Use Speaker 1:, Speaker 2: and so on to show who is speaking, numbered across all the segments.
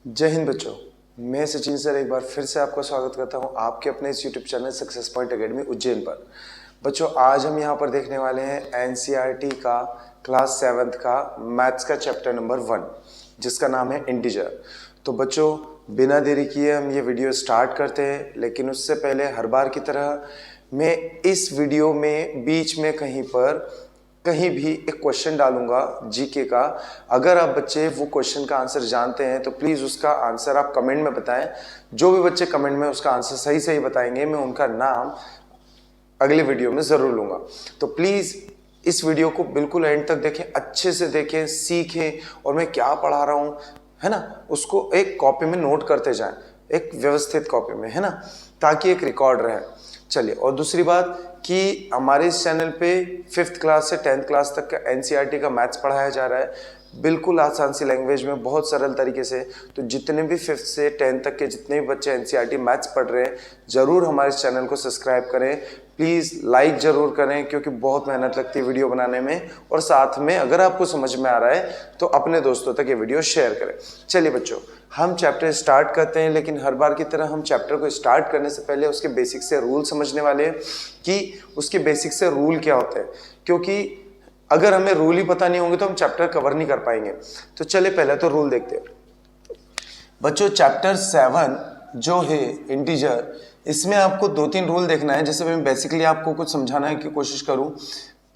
Speaker 1: जय हिंद बच्चों, मैं सचिन सर एक बार फिर से आपका स्वागत करता हूं आपके अपने इस YouTube channel success point academy Ujjain पर। बच्चों, आज हम यहां पर देखने वाले हैं एनसीईआरटी का क्लास 7th का मैथ्स का चैप्टर नंबर 1 जिसका नाम है इंटीजर। तो बच्चों, बिना देरी किए हम ये वीडियो स्टार्ट करते हैं, लेकिन उससे पहले हर बार की तरह मैं इस वीडियो में बीच में कहीं भी एक क्वेश्चन डालूंगा जीके का। अगर आप बच्चे वो क्वेश्चन का आंसर जानते हैं तो प्लीज़ उसका आंसर आप कमेंट में बताएं। जो भी बच्चे कमेंट में उसका आंसर सही सही बताएंगे, मैं उनका नाम अगले वीडियो में ज़रूर लूँगा। तो प्लीज़ इस वीडियो को बिल्कुल एंड तक देखें, अच्छे से देखें, सीखें और मैं क्या पढ़ा रहा हूँ, है ना, उसको एक कॉपी में नोट करते जाएं, एक व्यवस्थित कॉपी में, है ना, ताकि एक रिकॉर्ड रहे। चलिए, और दूसरी बात कि हमारे इस चैनल पे 5th क्लास से 10th क्लास तक का एनसीईआरटी का मैथ्स पढ़ाया जा रहा है, बिल्कुल आसान सी लैंग्वेज में, बहुत सरल तरीके से। तो जितने भी 5th से 10th तक के जितने भी बच्चे एनसीईआरटी मैथ्स पढ़ रहे हैं, ज़रूर हमारे इस चैनल को सब्सक्राइब करें, प्लीज़ लाइक ज़रूर करें, क्योंकि बहुत मेहनत लगती है वीडियो बनाने में। और साथ में अगर आपको समझ में आ रहा है तो अपने दोस्तों तक ये वीडियो शेयर करें। चलिए बच्चों, हम चैप्टर स्टार्ट करते हैं, लेकिन हर बार की तरह हम चैप्टर को स्टार्ट करने से पहले उसके बेसिक से रूल समझने वाले हैं कि उसके बेसिक से रूल क्या होते हैं, क्योंकि अगर हमें रूल ही पता नहीं होंगे तो हम चैप्टर कवर नहीं कर पाएंगे। तो चलिए पहले तो रूल देखते हैं। बच्चों, चैप्टर 7 जो है इंटीजर, इसमें आपको 2-3 रूल देखना है। जैसे मैं बेसिकली आपको कुछ समझाना है कि कोशिश करूं।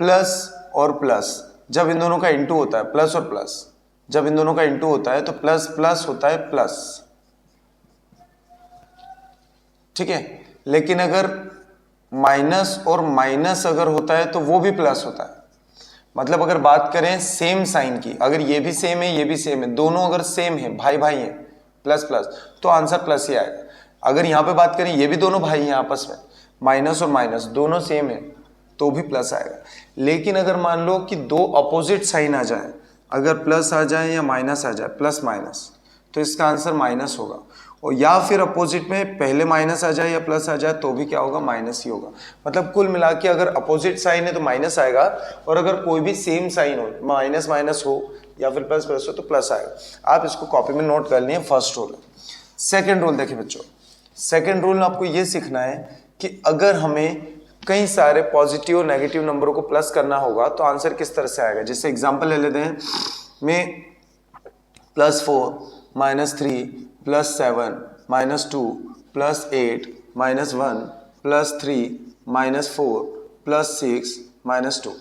Speaker 1: प्लस और प्लस, जब इन दोनों का इंटू होता है, प्लस और प्लस जब इन दोनों का इंटू होता है तो प्लस प्लस होता है प्लस, ठीक है। लेकिन अगर माइनस और माइनस अगर होता है तो वो भी प्लस होता है। मतलब अगर बात करें सेम साइन की, अगर ये भी सेम है ये भी सेम है, दोनों अगर सेम है, भाई भाई हैं, प्लस प्लस, तो आंसर प्लस ही आएगा। अगर यहाँ पे बात करें ये भी दोनों भाई हैं आपस में, माइनस और माइनस दोनों सेम है, तो भी प्लस आएगा। लेकिन अगर मान लो कि दो अपोजिट साइन आ जाए, अगर प्लस आ जाए या माइनस आ जाए, प्लस माइनस, तो इसका आंसर माइनस होगा। और या फिर अपोजिट में पहले माइनस आ जाए या प्लस आ जाए तो भी क्या होगा, माइनस ही होगा। मतलब कुल मिला के अगर अपोजिट साइन है तो माइनस आएगा, और अगर कोई भी सेम साइन हो, माइनस माइनस हो या फिर प्लस प्लस हो, तो प्लस आएगा। आप इसको कॉपी में नोट कर लिए, फर्स्ट रूल। सेकेंड रूल देखिए बच्चों, सेकेंड रूल में आपको ये सीखना है कि अगर हमें कई सारे पॉजिटिव और नेगेटिव नंबरों को प्लस करना होगा तो आंसर किस तरह से आएगा। जैसे एग्जांपल ले लेते हैं, मैं +4 -3 +7 -2 +8 -1 +3 -4 +6 -2।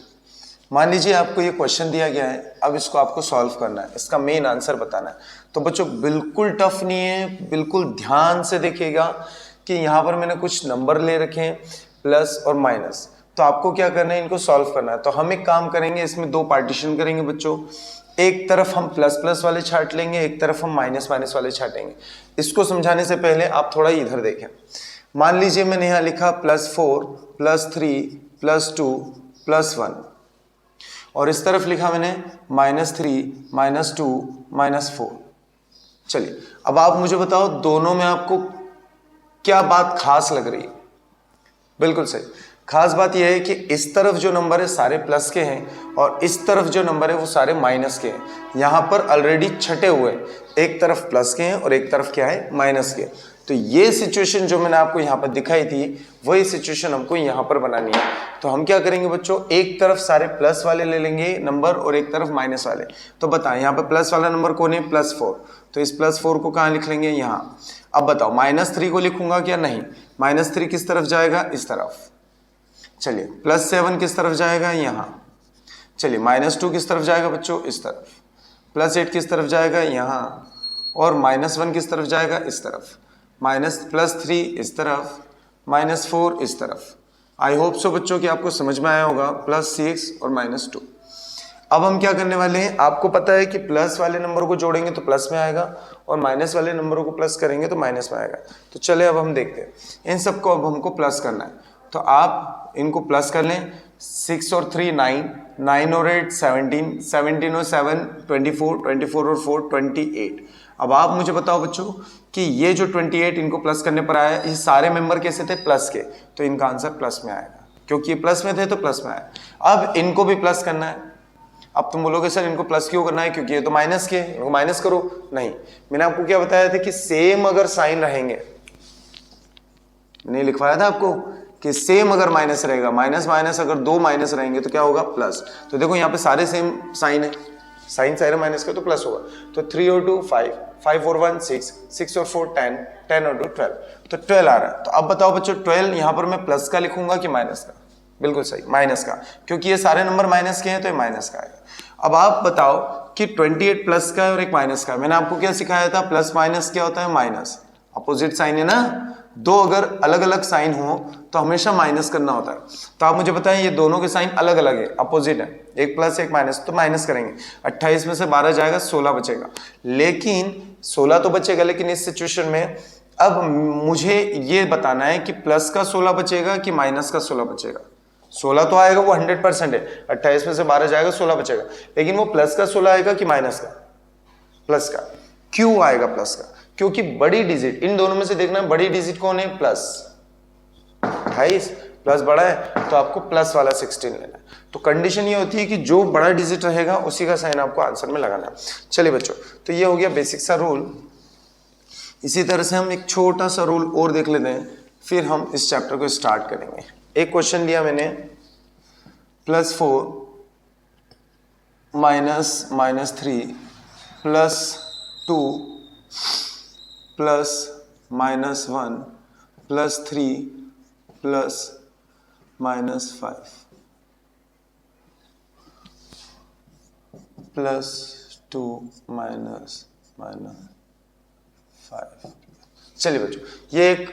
Speaker 1: मान लीजिए आपको ये क्वेश्चन दिया गया है, अब इसको आपको सॉल्व करना है, इसका मेन आंसर बताना है। तो बच्चों बिल्कुल टफ नहीं है, बिल्कुल ध्यान से देखिएगा कि यहाँ पर मैंने कुछ नंबर ले रखे हैं प्लस और माइनस, तो आपको क्या करना है, इनको सॉल्व करना है। तो हम एक काम करेंगे, इसमें 2 पार्टीशन करेंगे बच्चों। एक तरफ हम प्लस प्लस वाले छाट लेंगे, एक तरफ हम माइनस माइनस वाले छाटेंगे। इसको समझाने से पहले आप थोड़ा इधर देखें। मान लीजिए मैंने यहाँ लिखा +4 +3 +2 +1, और इस तरफ लिखा मैंने -3 -2 -4। चलिए अब आप मुझे बताओ, दोनों में आपको क्या बात खास लग रही है। बिल्कुल सही, खास बात यह है कि इस तरफ जो नंबर है सारे प्लस के हैं और इस तरफ जो नंबर है वो सारे माइनस के हैं। यहाँ पर ऑलरेडी छटे हुए, एक तरफ प्लस के हैं और एक तरफ क्या है, माइनस के। तो ये सिचुएशन जो मैंने आपको यहाँ पर दिखाई थी, वही सिचुएशन हमको यहाँ पर बनानी है। तो हम क्या करेंगे बच्चों, एक तरफ सारे प्लस वाले ले लेंगे नंबर और एक तरफ माइनस वाले। तो बताएं यहाँ पर प्लस वाला नंबर कौन है, +4, तो इस +4 को कहाँ लिख लेंगे, यहाँ। अब बताओ -3 को लिखूंगा क्या, नहीं, -3 किस तरफ जाएगा, इस तरफ। चलिए +7 किस तरफ जाएगा, यहाँ। चलिए -2 किस तरफ जाएगा बच्चों, इस तरफ। +8 किस तरफ जाएगा, यहाँ। और -1 किस तरफ जाएगा, इस तरफ। +3 इस तरफ, -4 इस तरफ। आई होप सो बच्चों कि आपको समझ में आया होगा, +6 और -2। अब हम क्या करने वाले हैं, आपको पता है कि प्लस वाले नंबर को जोड़ेंगे तो प्लस में आएगा और माइनस वाले नंबरों को प्लस करेंगे तो माइनस में आएगा। तो चले अब हम देखते हैं, इन सबको अब हमको प्लस करना है। तो आप इनको प्लस कर लें, 6 और 3 9, 9 और 8 17, 17 और 7 24, 24 और 4 28। अब आप मुझे बताओ बच्चों कि ये जो 28 इनको प्लस करने पर आया, ये सारे मेंबर कैसे थे, प्लस के, तो इनका आंसर प्लस में आएगा, क्योंकि ये प्लस में थे तो प्लस में आया। अब इनको भी प्लस करना है। अब तुम बोलोगे सर इनको प्लस क्यों करना है, क्योंकि ये तो माइनस के, इनको माइनस करो। नहीं, मैंने आपको क्या बताया था कि सेम अगर साइन रहेंगे, नहीं लिखवाया था आपको कि सेम अगर माइनस रहेगा, माइनस माइनस अगर दो माइनस रहेंगे तो क्या होगा, प्लस। तो देखो यहाँ पे सारे सेम साइन है, साइन सारे माइनस का तो प्लस होगा। तो 3 और 2 5, 5 और 1 6, 6 और 4 10, 10 और 2 12, तो 12 आ रहा है। तो अब बताओ बच्चों 12 यहाँ पर मैं प्लस का लिखूंगा कि माइनस का? बिल्कुल सही, माइनस का, क्योंकि ये सारे नंबर माइनस के हैं तो ये माइनस का आएगा। अब आप बताओ कि 28 प्लस का है और एक माइनस का है। मैंने आपको क्या सिखाया था, प्लस माइनस क्या होता है, माइनस, अपोजिट साइन है ना, दो अगर अलग अलग साइन हो तो हमेशा माइनस करना होता है। तो आप मुझे बताएं ये दोनों के साइन अलग अलग है, अपोजिट है, एक प्लस एक माइनस, तो माइनस करेंगे। 28 में से 12 जाएगा, 16 बचेगा। लेकिन 16 तो बचेगा, लेकिन इस सिचुएशन में अब मुझे ये बताना है कि प्लस का 16 बचेगा कि माइनस का 16 बचेगा। 16 तो आएगा, वो 100% है, 28 में से 12 जाएगा, 16 बचेगा। लेकिन वो प्लस का 16 आएगा कि माइनस का? प्लस का। क्यों आएगा प्लस का? क्योंकि बड़ी डिजिट, इन दोनों में से देखना बड़ी डिजिट कौन है, प्लस। 28 प्लस बड़ा है तो आपको प्लस वाला 16 लेना है। तो कंडीशन ये होती है कि जो बड़ा डिजिट रहेगा उसी का साइन आपको आंसर में लगाना है। चलिए बच्चों, तो ये हो गया बेसिक सा रूल। इसी तरह से हम एक छोटा सा रूल और देख लेते हैं, फिर हम इस चैप्टर को स्टार्ट करेंगे। एक क्वेश्चन लिया मैंने, +4 -3 +2 +-1 +3 +-5 +2 -5। चलिए बच्चों, ये एक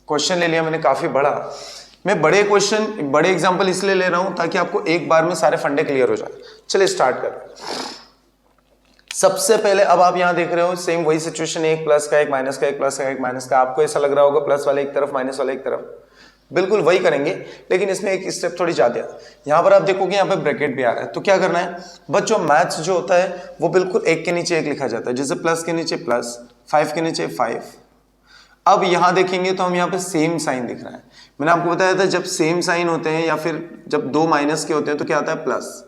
Speaker 1: क्वेश्चन ले लिया मैंने, काफी बड़ा। मैं बड़े क्वेश्चन, बड़े एग्जांपल इसलिए ले रहा हूं ताकि आपको एक बार में सारे फंडे क्लियर हो जाए। चलिए स्टार्ट कर रहे हैं। सबसे पहले अब आप यहां देख रहे हो सेम वही सिचुएशन, एक प्लस का, एक माइनस का, एक प्लस का, एक माइनस का। आपको ऐसा लग रहा होगा प्लस वाले एक तरफ, माइनस वाले एक तरफ, बिल्कुल वही करेंगे, लेकिन इसमें एक स्टेप थोड़ी ज्यादा है। यहां पर आप देखोगे यहाँ पे ब्रैकेट भी आ रहा है, तो क्या करना है बच्चों, मैथ्स जो होता है वो बिल्कुल एक के नीचे एक लिखा जाता है। जैसे प्लस के नीचे प्लस, 5 के नीचे 5। अब यहां देखेंगे तो हम यहाँ पे सेम साइन दिख रहा है। मैंने आपको बताया था जब सेम साइन होते हैं या फिर जब दो माइनस के होते हैं तो क्या आता है, प्लस।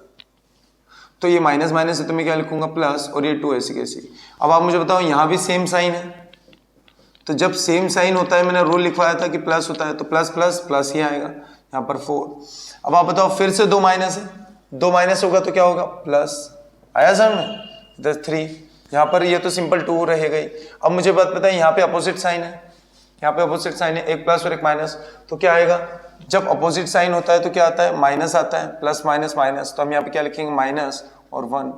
Speaker 1: तो ये माइनस माइनस है तो मैं क्या लिखूंगा, प्लस, और ये 2 ऐसी कैसी। अब आप मुझे बताओ यहां भी सेम साइन है, तो जब सेम साइन होता है, मैंने रूल लिखवाया था कि प्लस होता है, तो प्लस प्लस प्लस ही आएगा। यहाँ पर 4। अब आप बताओ फिर से 2 माइनस है, 2 माइनस होगा तो क्या होगा, प्लस। आया समझ में, 3। यहाँ पर ये तो सिंपल 2 रहेगा ही। अब मुझे बात पता है यहाँ पे अपोजिट साइन है, यहाँ पे अपोजिट साइन है, एक प्लस और एक माइनस, तो क्या आएगा, जब अपोजिट साइन होता है तो क्या आता है, माइनस आता है, प्लस माइनस माइनस। तो हम यहाँ पे क्या लिखेंगे, माइनस और 1।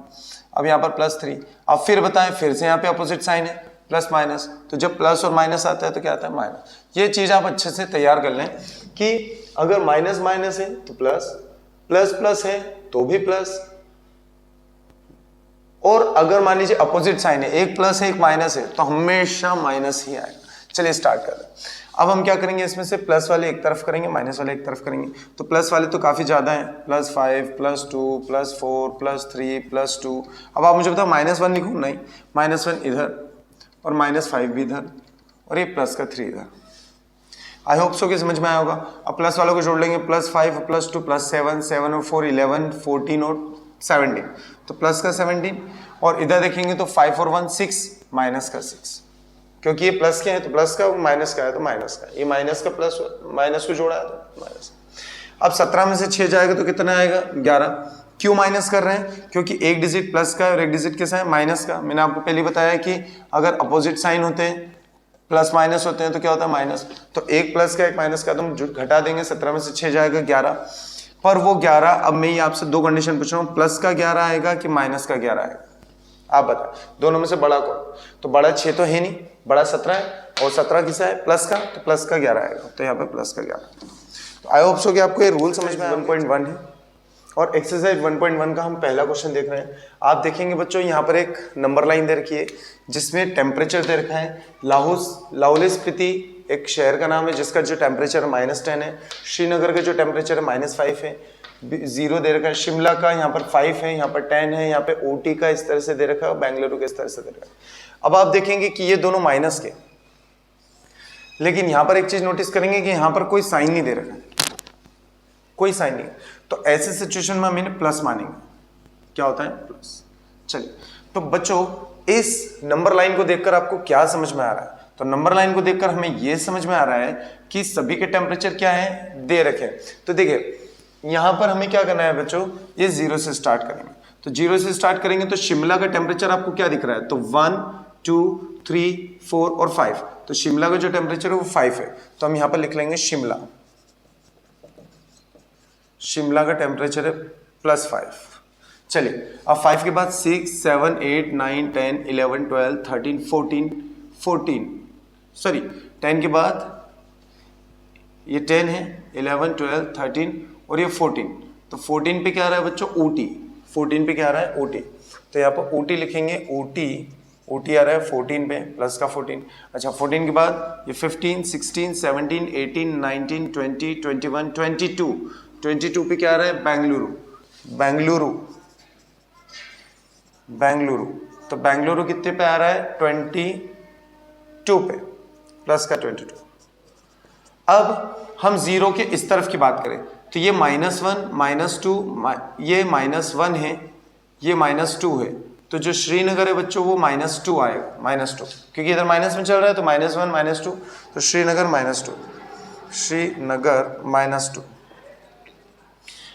Speaker 1: अब यहाँ पर +3। अब फिर बताएं, फिर से यहाँ पे अपोजिट साइन है, प्लस माइनस, तो जब प्लस और माइनस आता है तो क्या आता है, माइनस। ये चीज आप अच्छे से तैयार कर लें कि अगर माइनस माइनस है तो प्लस, प्लस प्लस है तो भी प्लस, और अगर मान लीजिए अपोजिट साइन है, एक प्लस है एक माइनस है, तो हमेशा माइनस ही आएगा। चलिए स्टार्ट कर लें। अब हम क्या करेंगे, इसमें से प्लस वाले एक तरफ करेंगे, माइनस वाले एक तरफ करेंगे। तो प्लस वाले तो काफी ज्यादा हैं, +5 +2 +4 +3 +2। अब आप मुझे बताओ -1 लिखूं, नहीं, -1 इधर और -5 भी इधर, और ये प्लस का 3 इधर। आई होप सो कि समझ में आया होगा। अब प्लस वालों को जोड़ लेंगे, +5 +2 +7, 7 और 4 11 14 और 17, तो प्लस का 17। और इधर देखेंगे तो 5 और 1 6, माइनस का 6, क्योंकि ये प्लस के हैं तो प्लस का, माइनस का है तो माइनस का, ये माइनस का प्लस माइनस को जोड़ा है तो माइनस। अब 17 में से 6 जाएगा तो कितना आएगा, 11। क्यों माइनस कर रहे हैं, क्योंकि एक डिजिट प्लस का है और एक डिजिट कैसा है, माइनस का। मैंने आपको पहले बताया कि अगर अपोजिट साइन होते हैं, प्लस माइनस होते हैं तो क्या होता है, माइनस। तो एक प्लस का एक माइनस का, तो हम घटा देंगे, 17 में से 6 जाएगा 11। पर वो 11, अब मैं ये आपसे 2 कंडीशन पूछ रहा हूँ, प्लस का 11 आएगा कि माइनस का 11 आएगा, आप बताएं, दोनों में से बड़ा कौन। तो बड़ा 6 तो है नहीं, बड़ा 17 है, और 17 किसा है, प्लस का, तो प्लस का 11 आएगा, तो यहाँ पे प्लस का 11। तो आई होप सो कि आपको ये रूल समझ में आया। 1.1 है और एक्सरसाइज 1.1 का हम पहला क्वेश्चन देख रहे हैं। आप देखेंगे बच्चों यहाँ पर एक नंबर लाइन दे रखी है जिसमें टेम्परेचर दे रखा है। लाहौल स्पीति एक शहर का नाम है जिसका जो टेम्परेचर -10 है। श्रीनगर का जो टेम्परेचर है -5 है। 0 दे रखा है। शिमला का यहाँ पर 5 है, यहाँ पर 10 है। यहाँ पे OT का इस तरह से दे रखा है, बेंगलुरु का इस तरह से दे रखा है। अब आप देखेंगे कि ये दोनों माइनस के, लेकिन यहाँ पर एक चीज नोटिस करेंगे कि यहाँ पर कोई साइन नहीं दे रखा है, कोई साइन नहीं। तो ऐसे सिचुएशन में मैंने प्लस मानेंगे, क्या होता है, प्लस। चलिए, तो बच्चों इस नंबर लाइन को देखकर आपको क्या समझ में आ रहा है? तो नंबर लाइन को देखकर हमें यह समझ में आ रहा है कि सभी के टेम्परेचर क्या है, दे रखे। तो देखिए यहां पर हमें क्या करना है बच्चों, ये 0 से स्टार्ट करेंगे। तो 0 से स्टार्ट करेंगे तो शिमला का टेम्परेचर आपको क्या दिख रहा है, तो 1 2 3 4 और 5। तो शिमला का जो टेम्परेचर है वो 5 है। तो हम यहां पर लिख लेंगे शिमला, शिमला का टेम्परेचर है +5। चलिए, अब 5 के बाद 6 7 8 9 10 11 12 13 14 सॉरी 10 के बाद ये 10 है, 11 12 13 और ये 14। तो 14 पे क्या आ रहा है बच्चों, OT। 14 पे क्या आ रहा है, OT। तो यहाँ पर OT लिखेंगे, OT आ रहा है 14 पे, प्लस का 14। अच्छा 14 के बाद ये 15 16 17 18 19 20 21 22 पे क्या आ रहा है, बेंगलुरु। तो बेंगलुरु कितने पे आ रहा है, 22 पे, प्लस का 22। अब हम 0 के इस तरफ की बात करें तो ये -1 -2, ये -1 है, ये -2 है। तो जो श्रीनगर है बच्चों वो -2 आएगा, -2, क्योंकि इधर माइनस में चल रहा है तो -1 -2। तो श्रीनगर -2, श्रीनगर -2।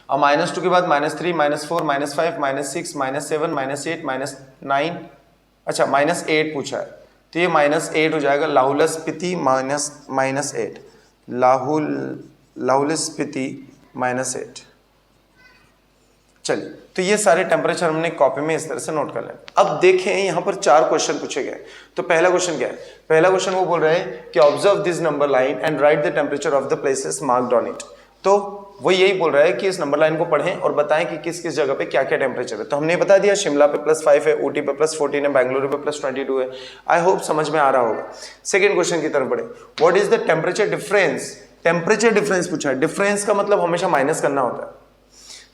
Speaker 1: अब -2 के बाद -3 -4 -5 -6 -7 -8 -9, अच्छा -8 पूछा है तो ये -8 हो जाएगा। लाहौल स्पीति -8, लाहौल स्पीति -8। चलिए, तो ये सारे टेम्परेचर हमने कॉपी में इस तरह से नोट कर लें। अब देखें यहाँ पर 4 क्वेश्चन पूछे गए। तो पहला क्वेश्चन क्या है, पहला क्वेश्चन वो बोल रहे हैं कि observe this number line and right the temperature of the places marked on it. तो वो यही बोल रहा है कि इस नंबर लाइन को पढ़ें और बताएं कि किस किस जगह पे क्या क्या टेम्परेचर है। तो हमने बता दिया शिमला पे +5 है, OT पे +14 है, बेंगलुरु पे +22 है। आई होप समझ में आ रहा होगा। सेकेंड क्वेश्चन की तरफ बढ़े, what is the temperature difference. Temperature difference पूछा है, डिफरेंस का मतलब हमेशा माइनस करना होता है।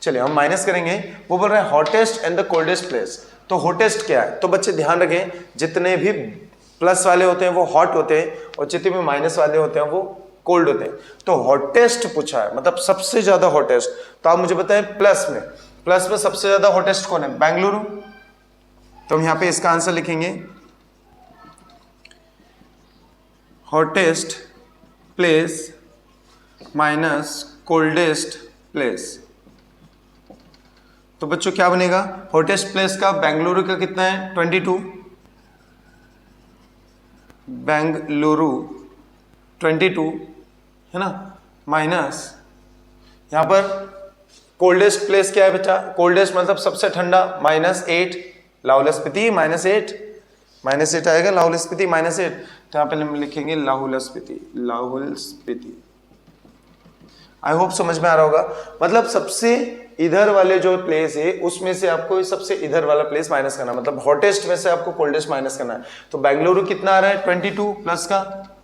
Speaker 1: चलिए हम माइनस करेंगे। वो बोल रहे हैं hottest and the coldest place. तो हॉटेस्ट क्या है, तो बच्चे ध्यान रखें जितने भी प्लस वाले होते हैं वो हॉट होते हैं और जितने भी माइनस वाले होते हैं वो कोल्ड होते हैं। तो हॉटेस्ट पूछा है मतलब सबसे ज्यादा हॉटेस्ट। तो आप मुझे बताएं प्लस में सबसे ज्यादा हॉटेस्ट कौन है, बेंगलुरु। तो हम यहां पे इसका आंसर लिखेंगे hottest place minus coldest place. तो बच्चों क्या बनेगा, हॉटेस्ट प्लेस का बेंगलुरु का कितना है 22, बेंगलुरु 22 है ना, माइनस यहां पर कोल्डेस्ट प्लेस क्या है बेटा, कोल्डेस्ट मतलब सबसे ठंडा -8, लाहौल स्पीति -8 आएगा, लाहौल स्पीति -8। तो यहां पे हम लिखेंगे लाहौल स्पीति। आई होप समझ में आ रहा होगा। मतलब सबसे इधर वाले जो प्लेस है उसमें से आपको सबसे इधर वाला प्लेस माइनस करना, मतलब हॉटेस्ट में से आपको कोल्डेस्ट माइनस करना है। तो बेंगलुरु कितना आ रहा है 22 प्लस का,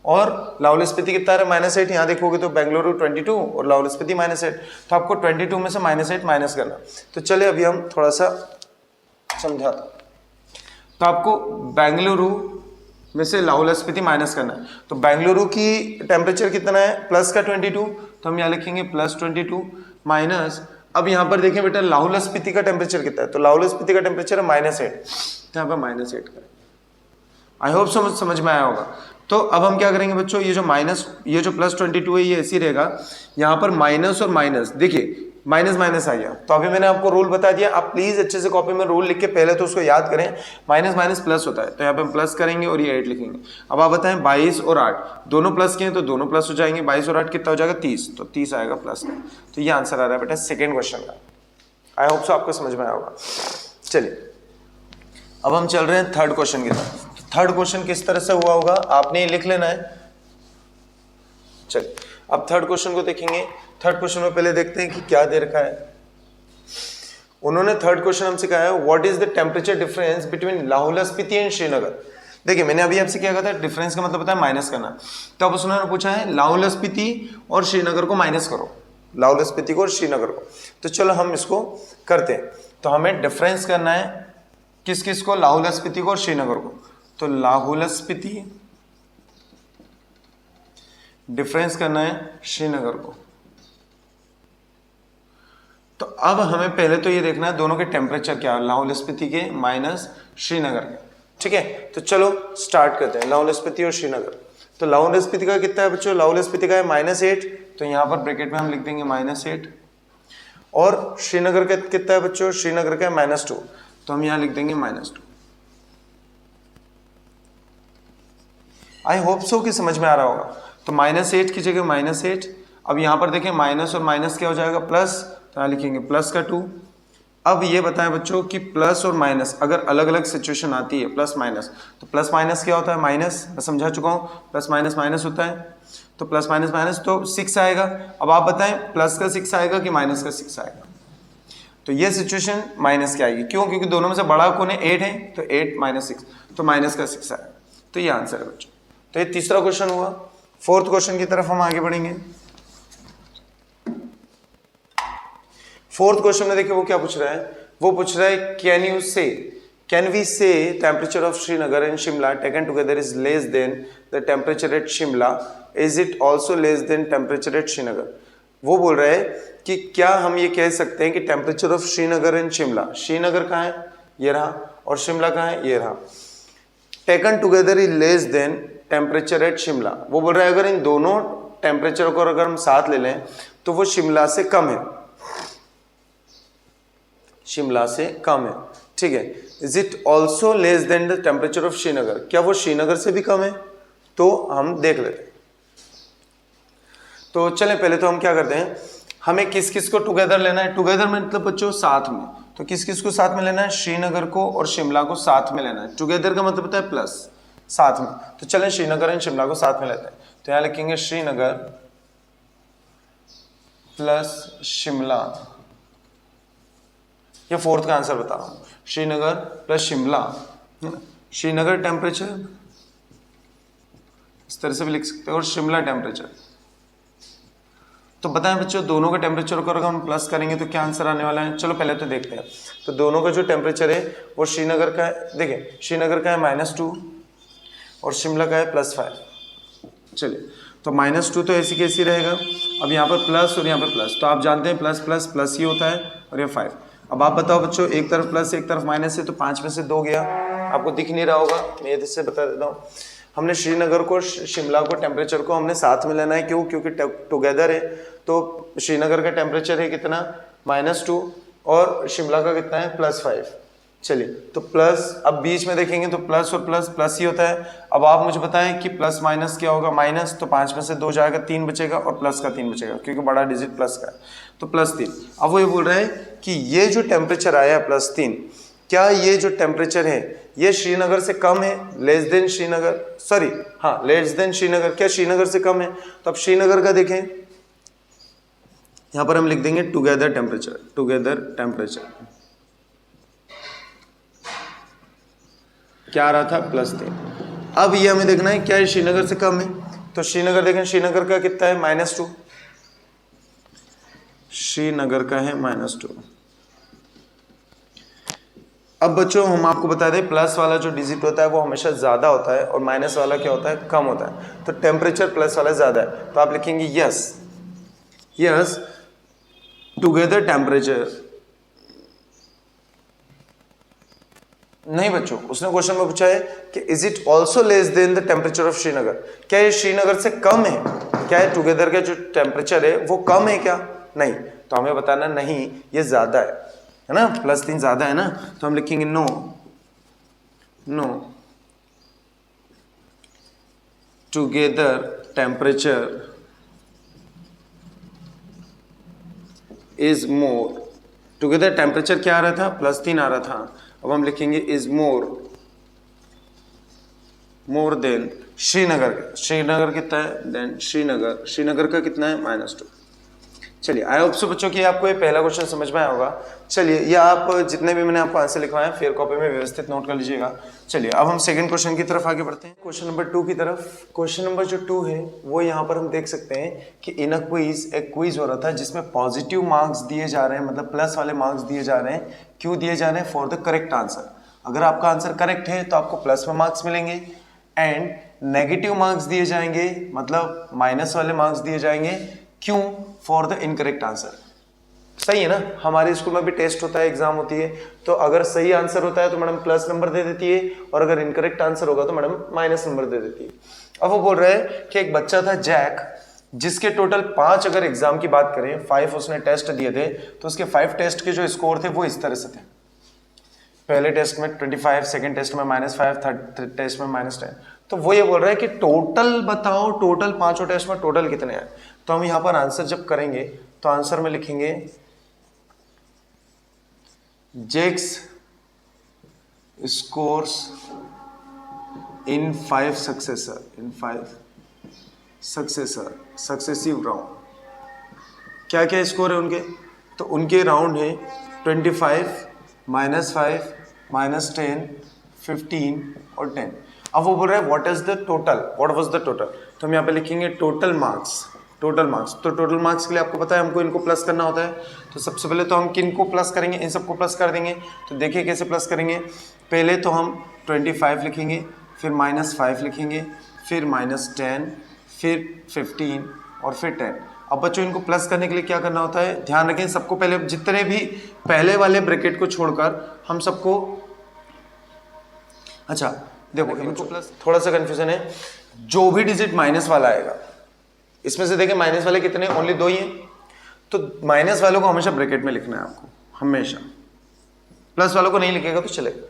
Speaker 1: और लाहौल स्पीति कितना आ रहा है -8। यहाँ देखोगे तो बेंगलुरु 22 और लाहौल स्पीति -8। तो आपको 22 में से -8 माइनस करना। तो चले अभी हम थोड़ा सा समझाता। तो आपको बेंगलुरु में से लाहौल स्पीति माइनस करना है। तो बेंगलुरु की टेम्परेचर कितना है प्लस का 22, तो हम यहाँ लिखेंगे +22 माइनस। अब यहाँ पर देखें बेटा लाहौल स्पीति का टेम्परेचर कितना है, तो लाहौल स्पीति का टेम्परेचर है -8, तो यहाँ पर -8 करें। आई होप समझ में आया होगा। तो अब हम क्या करेंगे बच्चों, ये जो +22 है ये ऐसी रहेगा। यहाँ पर माइनस और माइनस, देखिए माइनस आ गया। तो अभी मैंने आपको रूल बता दिया, आप प्लीज अच्छे से कॉपी में रूल लिख के पहले तो उसको याद करें। माइनस प्लस होता है, तो यहाँ पे हम प्लस करेंगे और ये 8 लिखेंगे। अब आप बताएं 22 और 8 दोनों प्लस के हैं तो दोनों प्लस हो जाएंगे। 22 और 8 कितना हो जाएगा 30, तो 30 आएगा प्लस का। तो ये आंसर आ रहा है बेटा सेकेंड क्वेश्चन का। आई होप सो आपको समझ में आया होगा। चलिए अब हम चल रहे हैं थर्ड क्वेश्चन की तरफ। थर्ड क्वेश्चन किस तरह से हुआ होगा आपने ये लिख लेना है। चलिए अब थर्ड क्वेश्चन को देखेंगे। थर्ड क्वेश्चन में पहले देखते हैं कि क्या दे रखा है। उन्होंने थर्ड क्वेश्चन हमसे कहा है what is the temperature difference between Lahaul Spiti and Srinagar. देखिए मैंने अभी आपसे क्या कहा था, डिफरेंस का मतलब बताया माइनस करना। तो अब उन्होंने पूछा है लाहौल स्पीति और श्रीनगर को माइनस करो, लाहौल स्पीति को और श्रीनगर को। तो चलो हम इसको करते हैं। तो हमें डिफरेंस करना है किस किस को, लाहौल स्पीति को और श्रीनगर को। तो लाहौल स्पीति डिफरेंस करना है श्रीनगर को। तो अब हमें पहले तो ये देखना है दोनों के टेम्परेचर क्या है, लाहौल स्पीति के माइनस श्रीनगर के। ठीक है, तो चलो स्टार्ट करते हैं, लाहौल स्पीति और श्रीनगर। तो लाहौल स्पीति का कितना है बच्चों, लाहौल स्पीति का है -8, तो यहाँ पर ब्रैकेट में हम लिख देंगे -8। और श्रीनगर का कितना है बच्चों, श्रीनगर का है -2, तो हम यहाँ लिख देंगे -2। आई होप सो कि समझ में आ रहा होगा। तो -8 की जगह -8, अब यहाँ पर देखें माइनस और माइनस क्या हो जाएगा, प्लस, तो यहाँ लिखेंगे प्लस का 2। अब ये बताएं बच्चों कि प्लस और माइनस अगर अलग अलग सिचुएशन आती है, प्लस माइनस, तो प्लस माइनस क्या होता है, माइनस, मैं समझा चुका हूँ, प्लस माइनस माइनस होता है, तो प्लस माइनस माइनस तो 6 आएगा। अब आप बताएं प्लस का 6 आएगा कि माइनस का 6 आएगा। तो ये सिचुएशन माइनस की आएगी, क्यों, क्योंकि दोनों में से बड़ा कौन है, 8 है, तो 8 - 6, तो माइनस का 6 आएगा। तो ये आंसर है बच्चों। तो ये तीसरा क्वेश्चन हुआ। फोर्थ क्वेश्चन की तरफ हम आगे बढ़ेंगे। फोर्थ क्वेश्चन में देखिए वो क्या पूछ रहा है, वो पूछ रहा है कैन वी से temperature of Srinagar and Shimla taken together is less than the temperature at Shimla, is it also less than temperature at Srinagar. वो बोल रहा है कि क्या हम ये कह सकते हैं कि temperature of Srinagar and Shimla, Srinagar कहाँ है, ये रहा, और शिमला कहाँ है, ये रहा, taken together is less than temperature at Shimla. वो बोल रहा है अगर इन दोनों टेम्परेचर को अगर हम साथ ले लें तो वो शिमला से कम है, शिमला से कम है। ठीक है, is it also less than the temperature of Srinagar, क्या वो श्रीनगर से भी कम है, तो हम देख लेते हैं। तो चलें पहले तो हम क्या करते हैं, हमें किस किस को टुगेदर लेना है, टुगेदर मतलब बच्चों साथ में, तो किस किस को साथ में लेना है, श्रीनगर को और शिमला को साथ में लेना है। टुगेदर का मतलब होता है प्लस, साथ में। तो चलें श्रीनगर एंड शिमला को साथ में लेते हैं, तो यहां लिखेंगे श्रीनगर प्लस शिमला, ये फोर्थ का आंसर बता रहा हूं, श्रीनगर प्लस शिमला। श्रीनगर टेम्परेचर इस तरह से भी लिख सकते हैं, और शिमला टेम्परेचर। तो बताएं बच्चों दोनों के टेम्परेचर को अगर हम प्लस करेंगे तो क्या आंसर आने वाला है, चलो पहले तो देखते हैं। तो दोनों का जो टेम्परेचर है वो श्रीनगर का है, देखें श्रीनगर का है -2 और शिमला का है +5। चलिए, तो -2 तो ऐसी कैसी रहेगा, अब यहाँ पर प्लस और यहाँ पर प्लस, तो आप जानते हैं प्लस प्लस प्लस ही होता है, और ये 5। अब आप बताओ बच्चों, एक तरफ प्लस एक तरफ माइनस है, तो 5 में से 2 गया, आपको दिख नहीं रहा होगा, मैं ये से बता देता हूँ। हमने श्रीनगर को शिमला को टेम्परेचर को हमने साथ में लेना है, क्यों, क्योंकि टुगेदर है। तो श्रीनगर का टेम्परेचर है कितना, -2, और शिमला का कितना है, +5। चलिए, तो प्लस, अब बीच में देखेंगे तो प्लस और प्लस प्लस ही होता है। अब आप मुझे बताएं कि प्लस माइनस क्या होगा, माइनस, तो 5 में से 2 जाएगा, 3 बचेगा, और प्लस का 3 बचेगा, क्योंकि बड़ा डिजिट प्लस का है, तो +3। अब वो ये बोल रहा है कि ये जो टेम्परेचर आया +3, क्या ये जो टेम्परेचर है ये श्रीनगर से कम है, लेस देन श्रीनगर, सॉरी हाँ लेस देन श्रीनगर, क्या श्रीनगर से कम है। तो अब श्रीनगर का देखें, यहां पर हम लिख देंगे टुगेदर टेम्परेचर, टुगेदर टेम्परेचर क्या आ रहा था, +3। अब ये हमें देखना है क्या ये श्रीनगर से कम है, तो श्रीनगर देखें, श्रीनगर का कितना है, -2, श्रीनगर का है -2। अब बच्चों हम आपको बता दें प्लस वाला जो डिजिट होता है वो हमेशा ज़्यादा होता है, और माइनस वाला क्या होता है, कम होता है। तो टेम्परेचर प्लस वाला ज़्यादा है, तो आप लिखेंगे यस, यस टुगेदर टेम्परेचर। नहीं बच्चों, उसने क्वेश्चन में पूछा है कि is it also less than the temperature of Srinagar, क्या ये श्रीनगर से कम है, क्या ये टुगेदर का जो टेम्परेचर है वो कम है क्या, नहीं, तो हमें बताना नहीं ये ज़्यादा है ना, +3 ज़्यादा है ना, तो हम लिखेंगे no, no together temperature is more, together temperature क्या आ रहा था, +3 आ रहा था, अब हम लिखेंगे is more than Srinagar, Srinagar कितना है, देन श्रीनगर, श्रीनगर का कितना है, -2। चलिए, आई होप सो बच्चों कि आपको ये पहला क्वेश्चन समझ में आया होगा। चलिए, ये आप जितने भी मैंने आपको आंसर लिखवाए फेयर कॉपी में व्यवस्थित नोट कर लीजिएगा। चलिए, अब हम सेकंड क्वेश्चन की तरफ आगे बढ़ते हैं, क्वेश्चन नंबर 2 की तरफ। क्वेश्चन नंबर जो 2 है वो यहाँ पर हम देख सकते हैं कि इन अ क्विज, एक क्विज हो रहा था जिसमें पॉजिटिव मार्क्स दिए जा रहे हैं, मतलब प्लस वाले मार्क्स दिए जा रहे हैं। क्यों दिए जा रहे हैं, फॉर द करेक्ट आंसर। अगर आपका आंसर करेक्ट है तो आपको प्लस में मार्क्स मिलेंगे, एंड नेगेटिव मार्क्स दिए जाएंगे, मतलब माइनस वाले मार्क्स दिए जाएंगे। क्यों, फॉर द इनकरेक्ट आंसर। सही है ना, हमारे स्कूल में भी टेस्ट होता है, एग्जाम होती है, तो अगर सही आंसर होता है तो मैडम प्लस नंबर दे देती है, और अगर इनकरेक्ट आंसर होगा तो मैडम माइनस नंबर दे देती है। अब वो बोल रहे हैं कि एक बच्चा था जैक, जिसके टोटल 5 अगर एग्जाम की बात करें, 5 उसने टेस्ट दिए थे, तो उसके 5 टेस्ट के जो स्कोर थे वो इस तरह से थे। पहले टेस्ट में 25, सेकंड टेस्ट में -5, थर्ड टेस्ट में -10। तो वो ये बोल रहा है कि टोटल बताओ, टोटल 5 टेस्ट में टोटल कितने हैं। तो हम यहां पर आंसर जब करेंगे तो आंसर में लिखेंगे जेक्स स्कोर्स इन 5 सक्सेसिव राउंड। क्या क्या स्कोर है उनके, तो उनके राउंड है 25, -5, -10, 15 और 10। अब वो बोल रहा है व्हाट वाज द टोटल, तो हम यहाँ पे लिखेंगे टोटल मार्क्स। तो टोटल मार्क्स के लिए आपको पता है हमको इनको प्लस करना होता है, तो सबसे पहले तो हम किन को प्लस करेंगे, इन सबको प्लस कर देंगे। तो देखिए कैसे प्लस करेंगे, पहले तो हम 25 लिखेंगे, फिर -5 लिखेंगे, फिर -10, फिर 15 और फिर 10। अब बच्चों इनको प्लस करने के लिए क्या करना होता है, ध्यान रखें सबको पहले, जितने भी पहले वाले ब्रैकेट को छोड़कर हम सबको, अच्छा देखो इनको प्लस, थोड़ा सा कंफ्यूजन है, जो भी डिजिट माइनस वाला आएगा, इसमें से देखें माइनस वाले कितने, ओनली 2 ही हैं, तो माइनस वालों को हमेशा ब्रैकेट में लिखना है आपको, हमेशा। प्लस वालों को नहीं लिखेगा तो चलेगा।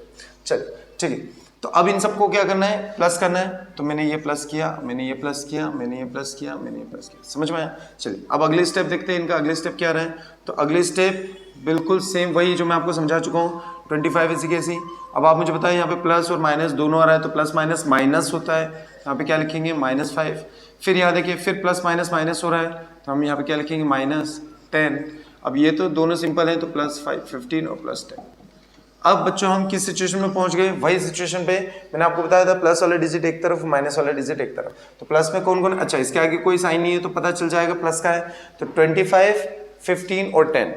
Speaker 1: चलिए ठीक है, तो अब इन सबको क्या करना है, प्लस करना है। तो मैंने ये प्लस किया, मैंने ये प्लस किया, मैंने ये प्लस किया, मैंने ये प्लस किया, समझ में आया। चलिए अब अगले स्टेप देखते हैं, इनका अगले स्टेप क्या रहा है। तो अगले स्टेप बिल्कुल सेम वही जो मैं आपको समझा चुका हूँ, 25 ऐसी कैसी। अब आप मुझे बताएं यहाँ पे प्लस और माइनस दोनों आ रहा है, तो प्लस माइनस माइनस होता है, यहाँ पे क्या लिखेंगे -5। फिर यहाँ देखिए फिर प्लस माइनस माइनस हो रहा है, तो हम यहाँ पे क्या लिखेंगे -10। अब ये तो दोनों सिंपल हैं, तो +5, 15 और +10। अब बच्चों हम किस सिचुएशन में पहुंच गए, वही सिचुएशन पे मैंने आपको बताया था, प्लस वाला डिजिट एक तरफ, माइनस वाला डिजिट एक तरफ। तो प्लस में कौन कौन, अच्छा इसके आगे कोई साइन नहीं है तो पता चल जाएगा प्लस का है। तो 25, 15 और 10,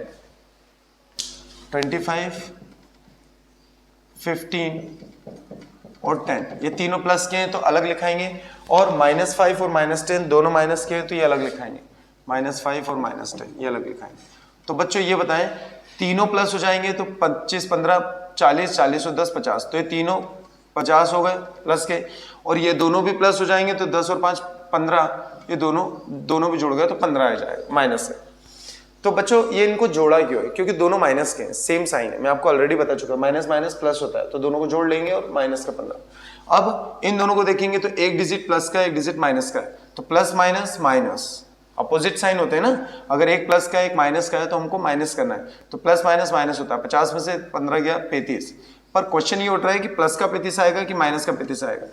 Speaker 1: 25, 15 और 10 ये तीनों प्लस के हैं तो अलग लिखाएंगे, और -5 और -10 दोनों माइनस के हैं तो ये अलग लिखाएंगे, -5 और -10 ये अलग लिखाएंगे। तो बच्चों ये बताएं, तीनों प्लस हो जाएंगे तो 25, 15, 40, 40 और 10, 50, तो ये तीनों 50 हो गए प्लस के, और ये दोनों भी प्लस हो जाएंगे तो 10 और 5 15, ये दोनों भी जुड़ गए तो 15 आ जाएगा माइनस से। तो बच्चों ये इनको जोड़ा क्यों है, क्योंकि दोनों माइनस के हैं, सेम साइन है, मैं आपको ऑलरेडी बता चुका हूं, माइनस माइनस प्लस होता है, तो दोनों को जोड़ लेंगे और माइनस का 15। अब इन दोनों को देखेंगे तो एक डिजिट प्लस का है, एक डिजिट माइनस का है, तो plus minus minus opposite sign होते हैं ना, अगर एक प्लस का है एक माइनस का है तो हमको माइनस करना है, तो प्लस माइनस माइनस होता है, 50 में से 15 गया 35। पर क्वेश्चन ये उठ रहा है कि प्लस का 35 आएगा कि माइनस का 35 आएगा,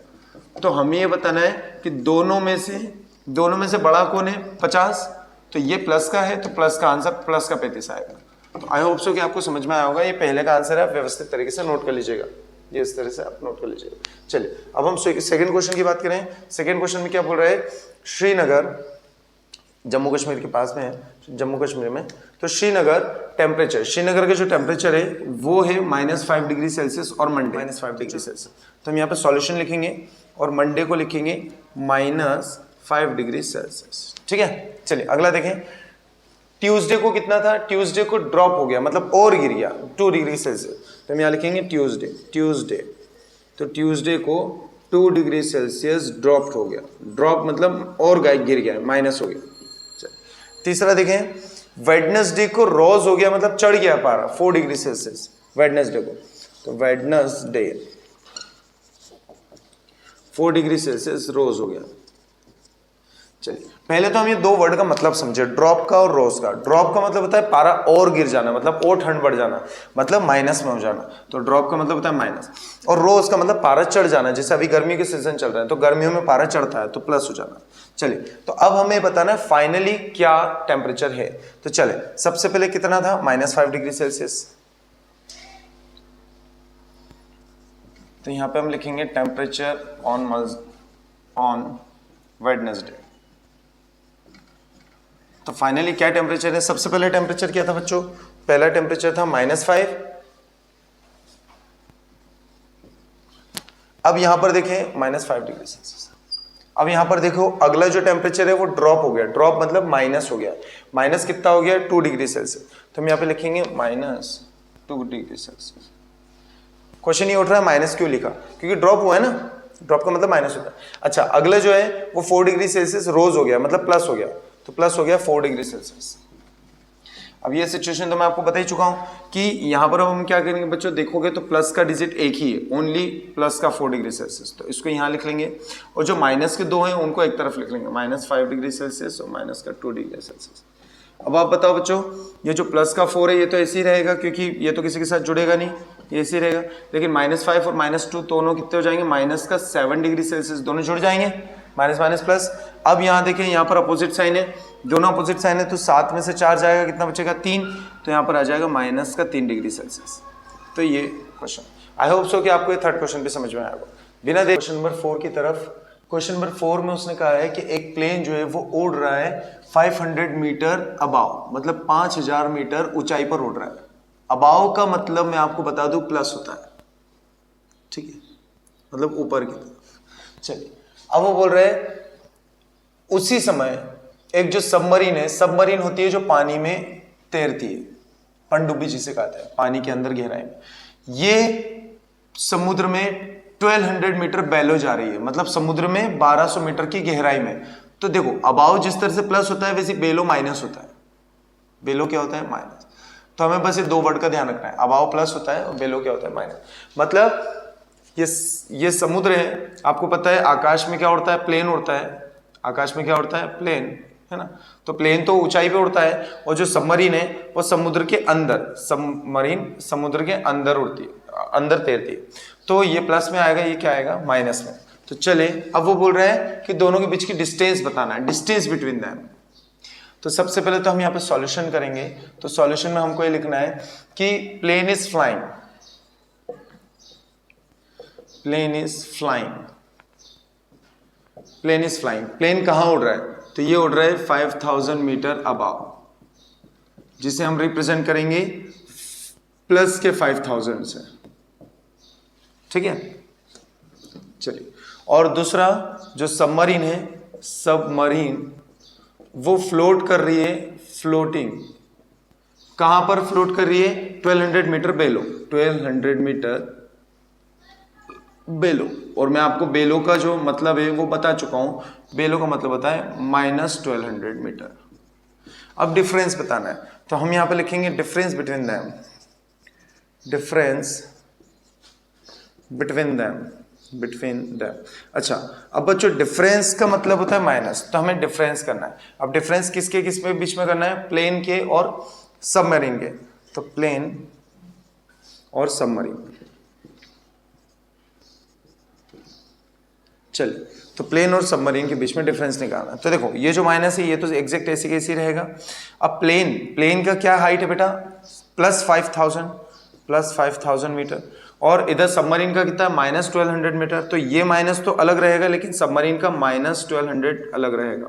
Speaker 1: तो हमें ये बताना है कि दोनों में से बड़ा कौन है, 50, तो ये प्लस का है तो प्लस का आंसर प्लस का 35 आएगा। तो आई होप सो कि आपको समझ में आया होगा, ये पहले का आंसर है, आप व्यवस्थित तरीके से नोट कर लीजिएगा, ये इस तरह से आप नोट कर लीजिएगा। चलिए अब हम सेकंड क्वेश्चन की बात करें। सेकंड क्वेश्चन में क्या बोल रहे हैं, श्रीनगर जम्मू कश्मीर के पास में है, जम्मू कश्मीर में, तो श्रीनगर का जो टेम्परेचर है वो है -5 डिग्री सेल्सियस और मंडे -5 डिग्री सेल्सियस। तो हम यहाँ पे सॉल्यूशन लिखेंगे और मंडे को लिखेंगे -5 डिग्री सेल्सियस, ठीक है। चलिए अगला देखें, ट्यूसडे को कितना था, ट्यूसडे को ड्रॉप हो गया, मतलब और गिर गया 2 डिग्री सेल्सियस, तो हम यहाँ लिखेंगे ट्यूसडे, तो ट्यूसडे को 2 डिग्री सेल्सियस ड्रॉप हो गया, ड्रॉप मतलब और गिर गया, माइनस हो गया। तीसरा देखें, वेडनेसडे को रोज हो गया, मतलब चढ़ गया पारा 4 डिग्री सेल्सियस वेडनेसडे को, तो वेडनेसडे 4 डिग्री सेल्सियस रोज हो गया। चलिए पहले तो हम ये 2 वर्ड का मतलब समझे, ड्रॉप का और रोज का। ड्रॉप का मतलब होता है पारा और गिर जाना, मतलब और ठंड बढ़ जाना, मतलब माइनस में हो जाना, तो ड्रॉप का मतलब होता है माइनस। और रोज का मतलब पारा चढ़ जाना, जैसे अभी गर्मी के सीजन चल रहा है तो गर्मियों में पारा चढ़ता है तो प्लस हो जाना। चलिए तो अब हमें बताना है फाइनली क्या टेम्परेचर है। तो चले सबसे पहले कितना था, -5 डिग्री सेल्सियस, तो यहां पे हम लिखेंगे टेम्परेचर ऑन वेडनेसडे। तो फाइनली क्या टेम्परेचर है, सबसे पहले टेम्परेचर क्या था बच्चों, पहला टेम्परेचर था -5। अब यहां पर देखें -5 डिग्री सेल्सियस। अब यहां पर देखो अगला जो टेम्परेचर है वो ड्रॉप हो गया, ड्रॉप मतलब माइनस हो गया, माइनस कितना हो गया 2 डिग्री सेल्सियस। तो हम यहाँ पे लिखेंगे -2 डिग्री सेल्सियस। क्वेश्चन ये उठ रहा है माइनस क्यों लिखा, क्योंकि ड्रॉप हुआ है ना, ड्रॉप का मतलब माइनस होता है। अच्छा, अगला जो है वो 4 डिग्री सेल्सियस रोज हो गया, मतलब प्लस हो गया, तो प्लस हो गया 4 डिग्री सेल्सियस। अब ये सिचुएशन तो मैं आपको बता ही चुका हूं कि यहां पर अब हम क्या करेंगे बच्चों, देखोगे तो प्लस का डिजिट एक ही है, ओनली प्लस का 4 डिग्री सेल्सियस, तो इसको यहां लिख लेंगे, और जो माइनस के दो हैं उनको एक तरफ लिख लेंगे, -5 डिग्री सेल्सियस और माइनस का 2 डिग्री सेल्सियस। अब आप बताओ बच्चों, ये जो प्लस का 4 है ये तो ऐसे ही रहेगा, क्योंकि ये तो किसी के साथ जुड़ेगा नहीं, ये ऐसे ही रहेगा, लेकिन -5 और -2 दोनों कितने हो जाएंगे, माइनस का 7 डिग्री सेल्सियस, दोनों जुड़ जाएंगे, माइनस माइनस प्लस। अब यहाँ देखें, यहाँ पर अपोजिट साइन है, दोनों अपोजिट साइन है, तो 7 में से 4 जाएगा, कितना बचेगा 3, तो यहाँ पर आ जाएगा माइनस का 3 डिग्री सेल्सियस। तो ये क्वेश्चन, आई होप सो कि आपको ये थर्ड क्वेश्चन भी समझ में आएगा। बिना देख क्वेश्चन नंबर 4 की तरफ। क्वेश्चन नंबर 4 में उसने कहा है कि एक प्लेन जो है वो उड़ रहा है 500 मीटर अबाव, मतलब 5000 मीटर ऊंचाई पर उड़ रहा है। अबाव का मतलब मैं आपको बता दूं प्लस होता है, ठीक है, मतलब ऊपर की तरफ। चलिए, अब वो बोल रहे हैं उसी समय एक जो सबमरीन है, सबमरीन होती है जो पानी में तैरती है, पनडुब्बी जिसे कहते हैं, पानी के अंदर गहराई में, ये समुद्र में 1200 मीटर बेलो जा रही है, मतलब समुद्र में 1200 मीटर की गहराई में। तो देखो, अबाव जिस तरह से प्लस होता है वैसे बेलो माइनस होता है। बेलो क्या होता है, माइनस। तो हमें बस ये दो वर्ड का ध्यान रखना है, अबाव प्लस होता है और बेलो क्या होता है, माइनस। मतलब ये समुद्र है, आपको पता है आकाश में क्या उड़ता है, प्लेन उड़ता है, आकाश में क्या उड़ता है, प्लेन, है ना। तो प्लेन तो ऊंचाई पे उड़ता है, और जो सबमरीन है वो समुद्र के अंदर, सबमरीन समुद्र के अंदर उड़ती है, अंदर तैरती है। तो ये प्लस में आएगा, ये क्या आएगा, माइनस में। तो चले, अब वो बोल रहे हैं कि दोनों के बीच की डिस्टेंस बताना है, डिस्टेंस बिटवीन देम। तो सबसे पहले तो हम यहाँ पे सॉल्यूशन करेंगे। तो सॉल्यूशन में हमको ये लिखना है कि plane is flying, plane is flying, plane is flying. Plane कहां उड़ रहा है, तो ये उड़ रहा है 5000 मीटर अबाव, जिसे हम रिप्रेजेंट करेंगे प्लस के 5000 से, ठीक है। चलिए, और दूसरा जो सबमरीन है, सबमरीन वो फ्लोट कर रही है, फ्लोटिंग कहां पर फ्लोट कर रही है, 1200 मीटर बेलो, 1200 मीटर बेलो। और मैं आपको बेलो का जो मतलब है वो बता चुका हूं, बेलो का मतलब होता है -1200 मीटर। अब डिफरेंस बताना है, तो हम यहां पे लिखेंगे difference between them, difference between them, between them. अच्छा, अब बच्चों डिफरेंस का मतलब होता है माइनस, तो हमें डिफरेंस करना है। अब डिफरेंस किसके किसके बीच में करना है, प्लेन के और सबमरीन के। तो प्लेन और सबमरीन, चलिए, तो प्लेन और सबमरीन के बीच में डिफरेंस निकालना है। तो देखो, ये जो माइनस है ये तो एग्जैक्ट ऐसे कैसे रहेगा। अब प्लेन का क्या हाइट है बेटा, +5000 मीटर, और इधर सबमरीन का कितना, -1200 मीटर। तो ये माइनस तो अलग रहेगा, लेकिन सबमरीन का -1200 अलग रहेगा।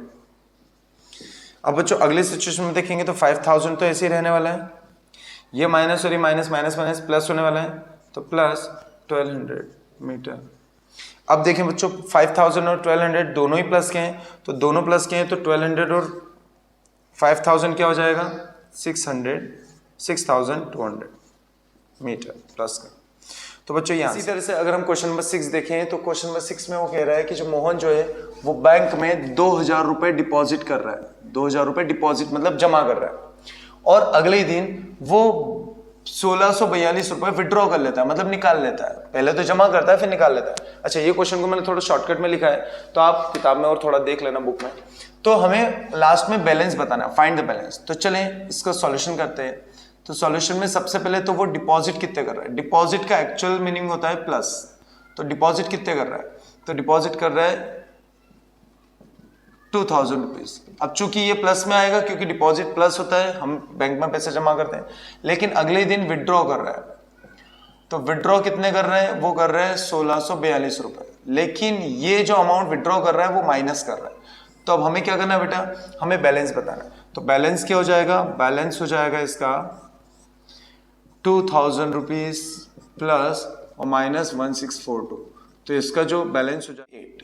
Speaker 1: अब बच्चों अगले सिचुएशन में देखेंगे तो 5000 तो ऐसे ही रहने वाला है, ये माइनस और ये माइनस माइनस माइनस प्लस होने वाला है, तो +1200 मीटर। अब देखें बच्चों, 5000 और 1200 दोनों ही प्लस के हैं, तो दोनों प्लस के हैं, तो 1200 और 5000 क्या हो जाएगा, 6200 मीटर प्लस का। तो बच्चों यहाँ इसी तरह से अगर हम क्वेश्चन नंबर 6 देखें, तो क्वेश्चन नंबर 6 में वो कह रहा है कि जो मोहन जो है वो बैंक में 2000 रुपए डिपॉजिट कर रहा है, 2000 रुपए डिपॉजिट मतलब जमा कर रहा है, और अगले दिन वो 1642 रुपए विड्रॉ कर लेता है, मतलब निकाल लेता है। पहले तो जमा करता है फिर निकाल लेता है। अच्छा, ये क्वेश्चन को मैंने थोड़ा शॉर्टकट में लिखा है, तो आप किताब में और थोड़ा देख लेना बुक में। तो हमें लास्ट में बैलेंस बताना है, फाइंड द बैलेंस। तो चलें इसका सॉल्यूशन करते हैं। तो सॉल्यूशन में सबसे पहले तो वो डिपॉजिट कितने कर रहा है, डिपॉजिट का एक्चुअल मीनिंग होता है प्लस, तो डिपॉजिट कितने कर रहा है, तो डिपॉजिट कर रहा है 2000 रुपीज। अब चूंकि ये प्लस में आएगा क्योंकि डिपॉजिट प्लस होता है, हम बैंक में पैसे जमा करते हैं, लेकिन अगले दिन विड्रॉ कर रहा है, तो विड्रॉ कितने कर रहे हैं, वो कर रहे हैं 1642 रुपए, लेकिन ये जो अमाउंट विड्रॉ कर रहा है वो माइनस कर रहा है। तो अब हमें क्या करना है बेटा, हमें बैलेंस बताना है। तो बैलेंस क्या हो जाएगा, बैलेंस हो जाएगा इसका 2000 रुपीज प्लस और -1642, तो इसका जो बैलेंस हो जाएगा 8।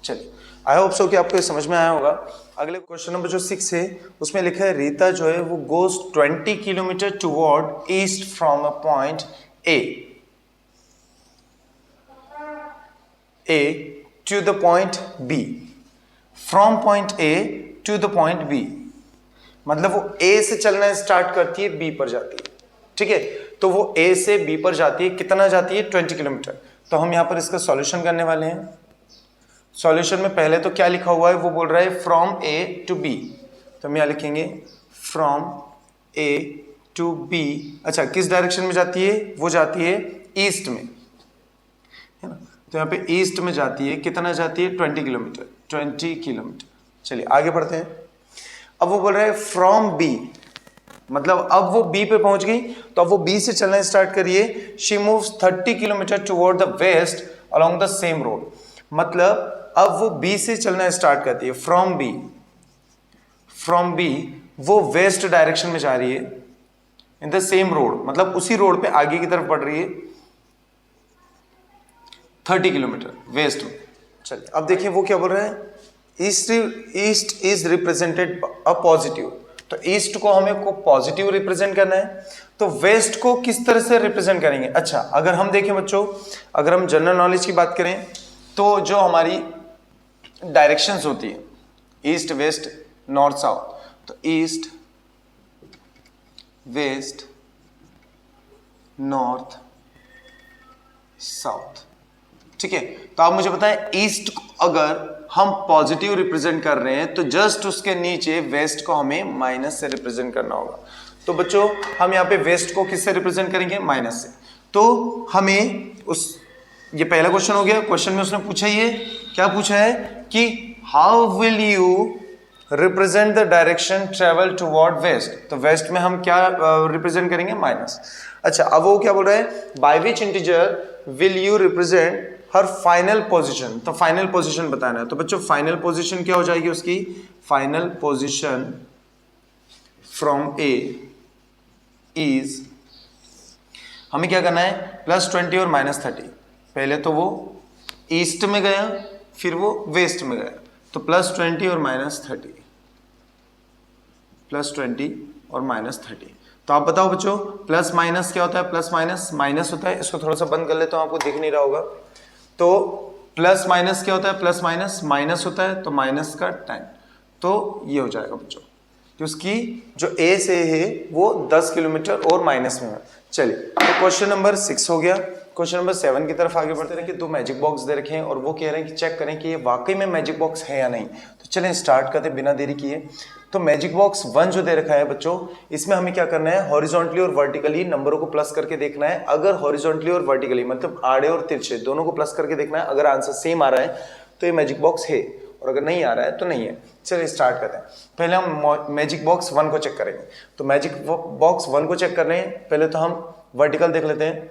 Speaker 1: चलिए, आई होप सो कि आपको ये समझ में आया होगा। अगले क्वेश्चन नंबर जो 6 है उसमें लिखा है रीता जो है वो goes 20 kilometre toward east from a point A to the point B, from point A to the point B. मतलब वो ए से चलना स्टार्ट करती है, बी पर जाती है, ठीक है। तो वो ए से बी पर जाती है, कितना जाती है? 20 किलोमीटर। तो हम यहां पर इसका सॉल्यूशन करने वाले हैं। सॉल्यूशन में पहले तो क्या लिखा हुआ है, वो बोल रहा है फ्रॉम ए टू बी, तो हम यहां लिखेंगे फ्रॉम ए टू बी। अच्छा, किस डायरेक्शन में जाती है? वो जाती है ईस्ट में, है ना। तो यहाँ पे ईस्ट में जाती है, कितना जाती है? 20 किलोमीटर, 20 किलोमीटर। चलिए आगे बढ़ते हैं। अब वो बोल रहा है फ्रॉम बी, मतलब अब वो बी पे पहुंच गई, तो अब वो बी से चलना स्टार्ट करिए। She moves 30 kilometre toward the west along the same road. मतलब अब वो बी से चलना स्टार्ट करती है, फ्रॉम बी वो वेस्ट डायरेक्शन में जा रही है, इन द सेम रोड, मतलब उसी रोड पे आगे की तरफ बढ़ रही है 30 किलोमीटर वेस्ट में। चलिए अब देखिए वो क्या बोल रहा है, east is represented a positive. तो ईस्ट को हमें को पॉजिटिव रिप्रेजेंट करना है, तो वेस्ट को किस तरह से रिप्रेजेंट करेंगे? अच्छा, अगर हम देखें बच्चों, अगर हम जनरल नॉलेज की बात करें तो जो हमारी डायरेक्शंस होती है ईस्ट वेस्ट नॉर्थ साउथ, तो ईस्ट वेस्ट नॉर्थ साउथ, ठीक है। तो आप मुझे बताएं, ईस्ट को अगर हम पॉजिटिव रिप्रेजेंट कर रहे हैं तो जस्ट उसके नीचे वेस्ट को हमें माइनस से रिप्रेजेंट करना होगा। तो बच्चों हम यहाँ पे वेस्ट को किससे रिप्रेजेंट करेंगे? माइनस से। तो हमें ये पहला क्वेश्चन हो गया। क्वेश्चन में उसने पूछा, ये क्या पूछा है कि how will you represent the direction travel toward west. तो वेस्ट में हम क्या रिप्रेजेंट करेंगे? माइनस। अच्छा, अब वो क्या बोल रहा है, by which integer will you represent her final position. तो फाइनल पोजीशन बताना है। तो बच्चों फाइनल पोजीशन क्या हो जाएगी उसकी? Final position from A is, हमें क्या करना है? +20 और -30। पहले तो वो ईस्ट में गया, फिर वो वेस्ट में गया, तो +20 और -30, +20 और -30। तो आप बताओ बच्चों, प्लस माइनस क्या होता है? प्लस माइनस माइनस होता है। इसको थोड़ा सा बंद कर लेता हूं, आपको दिख नहीं रहा होगा। तो प्लस माइनस क्या होता है? प्लस माइनस माइनस होता है, तो माइनस का 10, तो ये हो जाएगा बच्चों कि उसकी जो ए से है वो 10 किलोमीटर और माइनस में है। चलिए, तो क्वेश्चन नंबर 6 हो गया। क्वेश्चन नंबर 7 की तरफ आगे बढ़ते रहे कि 2 मैजिक बॉक्स दे रखे हैं और वो कह रहे हैं कि चेक करें कि ये वाकई में मैजिक बॉक्स है या नहीं। तो चलें स्टार्ट करते बिना देरी किए। तो मैजिक बॉक्स 1 जो दे रखा है बच्चों, इसमें हमें क्या करना है? हॉरिजॉन्टली और वर्टिकली नंबरों को प्लस करके देखना है। अगर हॉरिजॉन्टली और वर्टिकली मतलब आड़े और तिरछे दोनों को प्लस करके देखना है। अगर आंसर सेम आ रहा है तो ये मैजिक बॉक्स है, और अगर नहीं आ रहा है तो नहीं है। चलिए स्टार्ट करते हैं। पहले हम मैजिक बॉक्स 1 को चेक करेंगे। तो मैजिक बॉक्स 1 को चेक करने पहले तो हम वर्टिकल देख लेते हैं।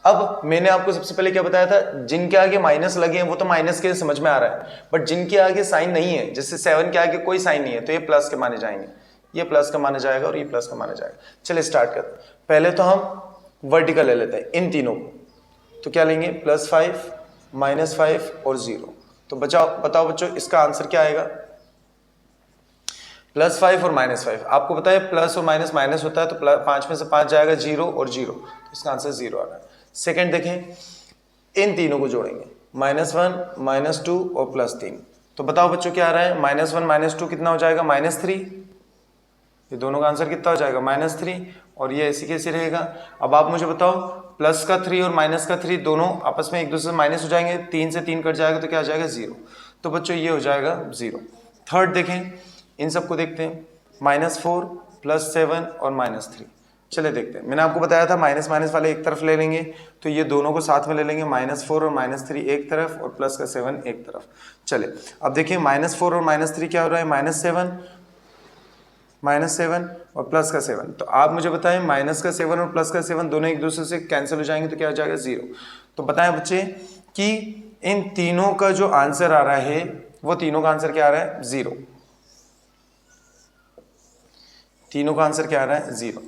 Speaker 1: अब मैंने आपको सबसे पहले क्या बताया था, जिनके आगे माइनस लगे हैं वो तो माइनस के समझ में आ रहा है, बट जिनके आगे साइन नहीं है, जैसे 7 के आगे कोई साइन नहीं है, तो ये प्लस के माने जाएंगे, ये प्लस का माना जाएगा और ये प्लस का माना जाएगा। चलिए स्टार्ट करते हैं। पहले तो हम वर्टिकल ले लेते हैं इन तीनों को। तो क्या लेंगे? +5 -5 और 0। तो बताओ बच्चों इसका आंसर क्या आएगा? +5 और -5। आपको पता है प्लस और माइनस माइनस होता है, तो 5 में से 5 जाएगा 0 और 0, तो इसका आंसर 0 आ रहा है। सेकंड देखें, इन तीनों को जोड़ेंगे, -1 -2 और +3। तो बताओ बच्चों क्या आ रहा है? -1 -2 कितना हो जाएगा? -3। ये दोनों का आंसर कितना हो जाएगा? -3, और ये ऐसी कैसे रहेगा? अब आप मुझे बताओ, प्लस का 3 और माइनस का 3 दोनों आपस में एक दूसरे से माइनस हो जाएंगे, 3 से 3 कट जाएगा तो क्या आ जाएगा? 0। तो बच्चों ये हो जाएगा 0। थर्ड देखें, इन सबको देखते हैं, -4 +7 और -3। चले देखते हैं। मैंने आपको बताया था माइनस माइनस वाले एक तरफ ले लेंगे, तो ये दोनों को साथ में ले लेंगे, -4 और -3 एक तरफ और प्लस का 7 एक तरफ। चले अब देखिए, -4 और -3 क्या हो रहा है? -7 और प्लस का 7। तो आप मुझे बताएं, माइनस का 7 और प्लस का 7 दोनों एक दूसरे से कैंसिल हो जाएंगे, तो क्या हो जाएगा? 0। तो बताएं बच्चे कि इन तीनों का जो आंसर आ रहा है, वो तीनों का आंसर क्या आ रहा है? 0। तीनों का आंसर क्या आ रहा है? 0।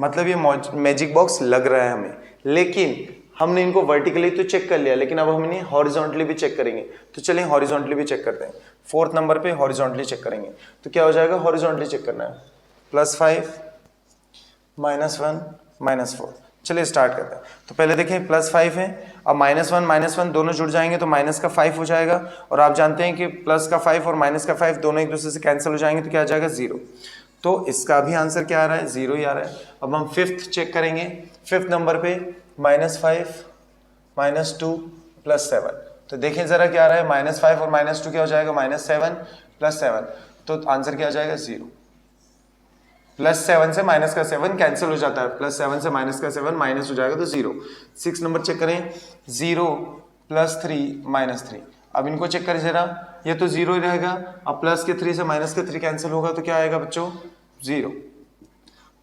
Speaker 1: मतलब ये मैजिक बॉक्स लग रहा है हमें, लेकिन हमने इनको वर्टिकली तो चेक कर लिया, लेकिन अब हम इन्हें हॉरिजॉन्टली भी चेक करेंगे। तो चलिए हॉरिजॉन्टली भी चेक करते हैं। 4th नंबर पे हॉरिजॉन्टली चेक करेंगे। तो क्या हो जाएगा, हॉरिजॉन्टली चेक करना है, +5 -1 -4। चलिए स्टार्ट करते हैं। तो पहले देखें +5 है, अब -1 दोनों जुड़ जाएंगे तो माइनस का 5 हो जाएगा, और आप जानते हैं कि प्लस का 5 और माइनस का 5 दोनों एक दूसरे से कैंसिल हो जाएंगे, तो क्या आ जाएगा 0। तो इसका भी आंसर क्या आ रहा है, 0 ही आ रहा है। अब हम 5th चेक करेंगे। 5th नंबर पे -5 -2 +7। तो देखें जरा क्या आ रहा है, -5 और -2 क्या हो जाएगा, -7 +7। तो आंसर क्या आ जाएगा, 0। +7 से माइनस का 7 कैंसिल हो जाता है, +7 से माइनस का 7 माइनस हो जाएगा तो 0। 6 नंबर चेक करें, 0 +3 -3। अब इनको चेक करें जरा, ये तो 0 ही रहेगा। अब प्लस के 3 से माइनस के 3 कैंसिल होगा तो क्या आएगा बच्चों, 0।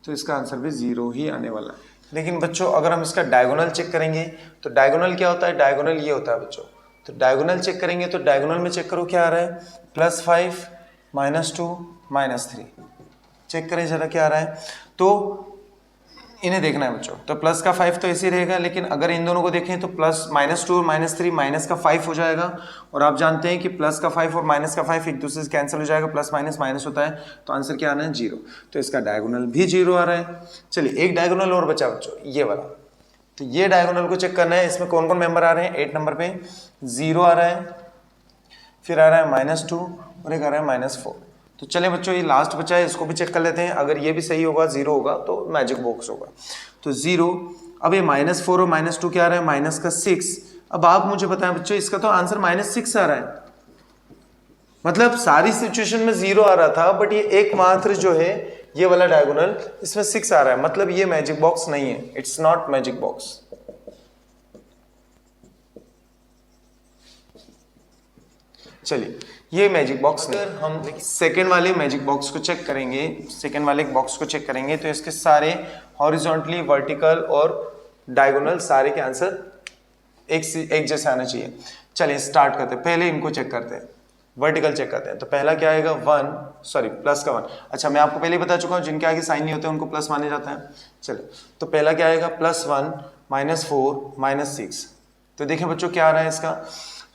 Speaker 1: तो इसका आंसर भी 0 ही आने वाला है। लेकिन बच्चों अगर हम इसका डायगोनल चेक करेंगे तो डायगोनल क्या होता है, डायगोनल ये होता है बच्चों। तो डायगोनल चेक करेंगे तो डायगोनल में चेक करो क्या आ रहा है, +5 -2 -3। चेक करें जरा क्या आ रहा है। तो इन्हें देखना है बच्चों। तो प्लस का 5 तो ऐसे ही रहेगा, लेकिन अगर इन दोनों को देखें तो -2 और -3 माइनस का 5 हो जाएगा, और आप जानते हैं कि प्लस का 5 और माइनस का 5 एक दूसरे से कैंसिल हो जाएगा, प्लस माइनस माइनस होता है, तो आंसर क्या आना है, 0। तो इसका डायगोनल भी 0 आ रहा है। चलिए एक डायगोनल और बचा बच्चों, ये वाला। तो ये डायगोनल को चेक करना है, इसमें कौन कौन मेंबर आ रहे हैं। 8 नंबर पे 0 आ रहा है, फिर आ रहा है -2 और एक आ रहा है -4। तो चले बच्चों ये लास्ट बचा है, इसको भी चेक कर लेते हैं। अगर ये भी सही होगा, 0 होगा, तो मैजिक बॉक्स होगा। तो 0, अब ये -4 और -2 क्या आ रहा है, माइनस का 6। अब आप मुझे बताएं बच्चों, इसका तो आंसर -6 आ रहा है। मतलब सारी सिचुएशन में 0 आ रहा था, बट ये एकमात्र जो है ये वाला डायगोनल, इसमें 6 आ रहा है। मतलब ये मैजिक बॉक्स नहीं है, इट्स नॉट मैजिक बॉक्स। चलिए ये मैजिक बॉक्स नहीं। हम सेकेंड वाले मैजिक बॉक्स को चेक करेंगे, सेकेंड वाले बॉक्स को चेक करेंगे तो इसके सारे हॉरिजॉन्टली, वर्टिकल और डायगोनल सारे के आंसर एक जैसे आना चाहिए। चलिए स्टार्ट करते हैं। पहले इनको चेक करते हैं, वर्टिकल चेक करते हैं। तो पहला क्या आएगा, प्लस का 1। अच्छा मैं आपको पहले ही बता चुका हूँ, जिनके आगे साइन नहीं होते उनको प्लस माने जाता है। चलिए तो पहला क्या आएगा, +1 -4 -6। तो देखें बच्चों क्या आ रहा है इसका,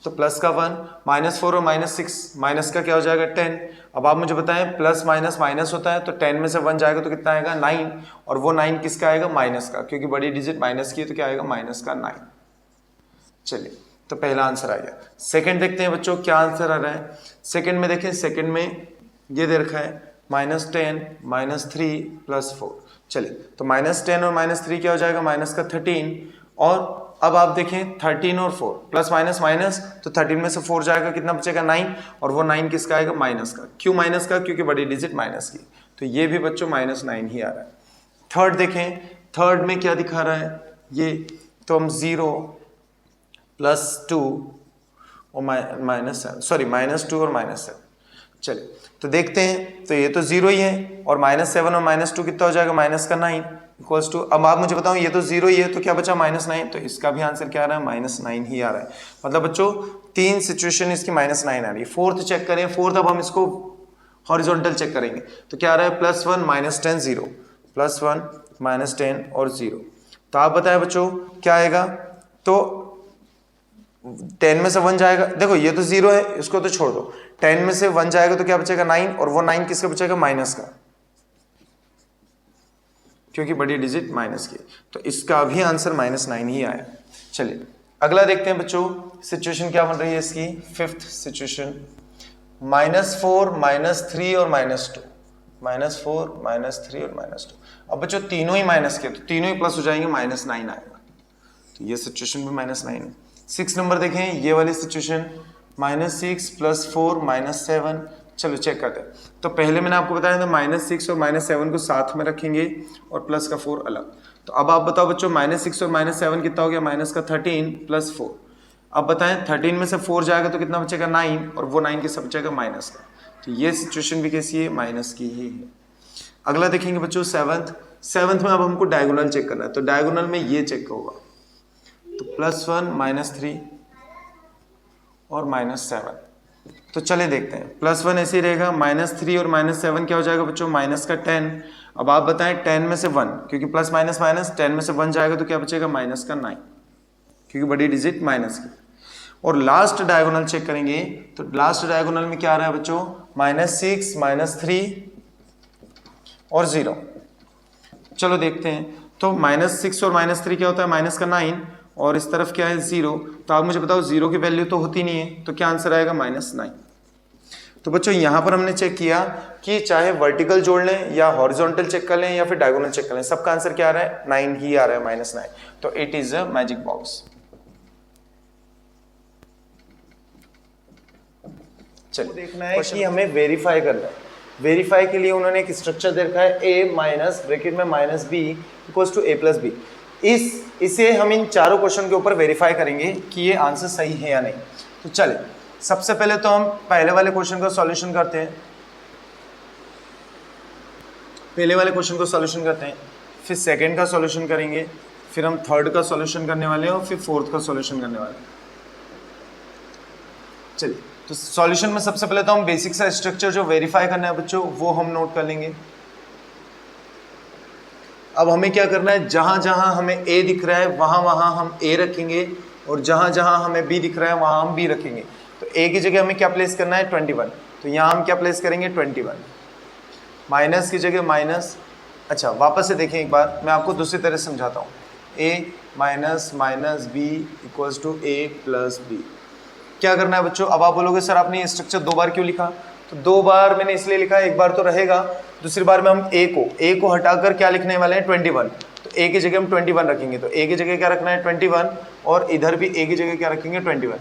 Speaker 1: तो प्लस का 1 -4 और -6, माइनस का क्या हो जाएगा 10। अब आप मुझे बताएं प्लस माइनस माइनस होता है, तो 10 में से 1 जाएगा तो कितना आएगा 9, और वो 9 किसका आएगा, माइनस का, क्योंकि बड़ी डिजिट माइनस की है तो क्या आएगा, माइनस का 9। चलिए तो पहला आंसर आ गया। सेकंड देखते हैं बच्चों क्या आंसर आ रहा है। सेकंड में देखें, सेकंड में ये दे रखा है -10 -3 +4। चलिए तो -10 और -3 क्या हो जाएगा, माइनस का 13। और अब आप देखें 13 और 4 प्लस माइनस माइनस, तो 13 में से 4 जाएगा, कितना बचेगा 9, और वो 9 किसका आएगा, माइनस का। क्यों माइनस का, क्योंकि बड़ी डिजिट माइनस की, तो ये भी बच्चों -9 ही आ रहा है। थर्ड देखें, थर्ड में क्या दिखा रहा है ये, तो हम 0 +2 और -2 और -7। चलिए तो देखते हैं, तो ये तो 0 ही है, और -7 और -2 कितना हो जाएगा, माइनस का 9 इक्वल्स टू, अब आप मुझे बताओ ये तो 0 ही है, तो क्या बचा -9। तो इसका भी आंसर क्या आ रहा है, -9 ही आ रहा है। मतलब बच्चों 3 सिचुएशन इसकी -9 आ रही है। फोर्थ चेक करें, फोर्थ अब हम इसको हॉरिजॉन्टल चेक करेंगे, तो क्या आ रहा है, +1 -10 0, +1 -10 और 0। तो आप बताएं बच्चों क्या आएगा, तो 10 में से 1 जाएगा, देखो ये तो 0 है, इसको तो छोड़ दो, 10 में से 1 जाएगा तो क्या बचेगा 9, और वो 9 किसका बचेगा, माइनस का, क्योंकि बड़ी डिजिट माइनस की। तो इसका भी आंसर -9 ही आया। चलिए अगला देखते हैं बच्चों, सिचुएशन क्या बन रही है इसकी, फिफ्थ सिचुएशन, -4 -3 और -2, -4 -3 और -2। अब बच्चों तीनों ही माइनस के, तो तीनों ही प्लस हो जाएंगे, -9 आएगा। तो ये सिचुएशन भी -9 है। 6 नंबर देखें, ये वाली सिचुएशन, -6 +4 -7। चलो चेक करते हैं। तो पहले मैंने आपको बताया था -6 और -7 को साथ में रखेंगे और प्लस का 4 अलग। तो अब आप बताओ बच्चों, -6 और -7 कितना हो गया, माइनस का 13 + 4। अब बताएं 13 में से 4 जाएगा तो कितना बचेगा 9, और वो 9 किसका बचेगा, माइनस का। तो ये सिचुएशन भी कैसी है, माइनस की ही है। अगला देखेंगे बच्चों सेवंथ में अब हमको डायगोनल चेक करना है। तो डायगोनल में ये चेक होगा, तो +1 -3 और -7। तो चले देखते हैं, +1 ऐसे ही रहेगा, -3 और -7 क्या हो जाएगा बच्चों, माइनस का 10। अब आप बताएं 10 में से 1, क्योंकि प्लस माइनस माइनस, 10 में से 1 जाएगा तो क्या बचेगा, -9। क्योंकि बड़ी डिजिट माइनस की। और लास्ट डायगोनल चेक करेंगे तो लास्ट डायगोनल में क्या आ रहा है बच्चों, -6, -3 और 0। चलो देखते हैं। तो -6 और -3 क्या होता है, माइनस का 9 और इस तरफ क्या है 0। तो आप मुझे बताओ 0 की वैल्यू तो होती नहीं है, तो क्या आंसर आएगा -9। तो बच्चों यहां पर हमने चेक किया कि चाहे वर्टिकल जोड़ लें या हॉरिजॉन्टल चेक कर लें या फिर डायगोनल चेक कर लें, सबका आंसर क्या आ रहा है, 9 ही आ रहा है, -9। तो it is a magic box. चलिए देखना है कि हमें वेरीफाई करना है। वेरीफाई के लिए उन्होंने एक स्ट्रक्चर दे रखा है, a माइनस ब्रैकेट में -b इक्वल्स टू a+b। इसे हम इन चारों क्वेश्चन के ऊपर वेरीफाई करेंगे कि ये आंसर सही है या नहीं। तो चले सबसे पहले तो हम पहले वाले क्वेश्चन का सॉल्यूशन करते हैं। पहले वाले क्वेश्चन को सॉल्यूशन करते हैं, फिर सेकंड का सॉल्यूशन करेंगे, फिर हम थर्ड का सॉल्यूशन करने वाले हैं और फिर फोर्थ का सॉल्यूशन करने वाले हैं। चलिए तो सॉल्यूशन में सबसे पहले तो हम बेसिक सा स्ट्रक्चर जो वेरीफाई करना है बच्चों वो हम नोट कर लेंगे। अब हमें क्या करना है, जहां जहां हमें a दिख रहा है वहां वहां हम a रखेंगे और जहां जहां हमें b दिख रहा है वहां हम b रखेंगे। तो a की जगह हमें क्या प्लेस करना है, 21। तो यहां हम क्या प्लेस करेंगे, 21। माइनस की जगह माइनस। अच्छा वापस से देखें एक बार, मैं आपको दूसरी तरह समझाता हूँ। a minus minus b equals to a+b। क्या करना है बच्चों, अब आप बोलोगे सर आपने ये स्ट्रक्चर 2 बार क्यों लिखा। तो 2 बार मैंने इसलिए लिखा, एक बार तो रहेगा, दूसरी बार में हम a को हटाकर क्या लिखने वाले हैं, 21। तो a की जगह हम 21 रखेंगे। तो a की जगह क्या रखना है, 21, और इधर भी a की जगह क्या रखेंगे, 21।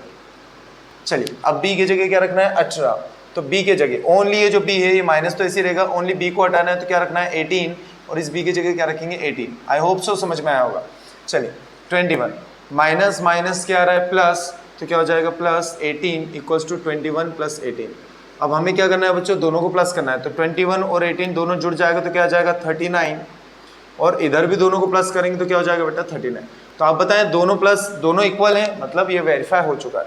Speaker 1: चलिए अब b की जगह क्या रखना है, 18। तो b की जगह ओनली ये जो b है ये माइनस तो ऐसे ही रहेगा, ओनली b को हटाना है तो क्या रखना है, 18, और इस b की जगह क्या रखेंगे, 18। आई होप सो समझ में आया होगा। चलिए 21 माइनस माइनस क्या आ रहा है, प्लस, तो क्या हो जाएगा +18 इक्वल्स टू 21 + 18। अब हमें क्या करना है बच्चों, दोनों को प्लस करना है। तो 21 और 18 दोनों जुड़ जाएगा तो क्या आ जाएगा 39, और इधर भी दोनों को प्लस करेंगे तो क्या हो जाएगा बेटा 39। तो आप बताएं दोनों प्लस दोनों इक्वल हैं, मतलब ये वेरीफाई हो चुका है।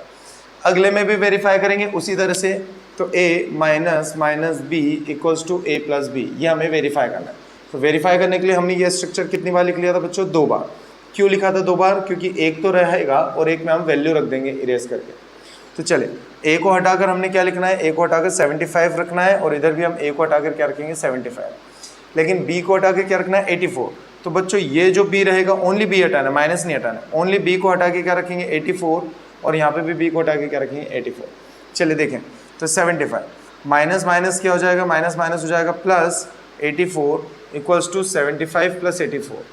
Speaker 1: अगले में भी वेरीफाई करेंगे उसी तरह से। तो a minus minus b equals to a+b, ये हमें वेरीफाई करना है। तो वेरीफाई करने के लिए हमने ये स्ट्रक्चर कितनी बार लिख लिया था बच्चों, 2 बार। क्यों लिखा था 2 बार, क्योंकि एक तो रहेगा और एक में हम वैल्यू रख देंगे इरेज करके। तो चले a को हटाकर हमने क्या लिखना है, a को हटाकर 75 रखना है, और इधर भी हम a को हटाकर क्या रखेंगे 75, लेकिन b को हटाकर क्या रखना है 84। तो बच्चों ये जो b रहेगा ओनली b हटाना है, माइनस नहीं हटाना है, ओनली b को हटा के क्या रखेंगे 84, और यहाँ पे भी b को हटा के क्या रखेंगे 84। चलिए देखें तो 75 माइनस माइनस क्या हो जाएगा, माइनस माइनस हो जाएगा +84 इक्वल्स टू 75 + 84।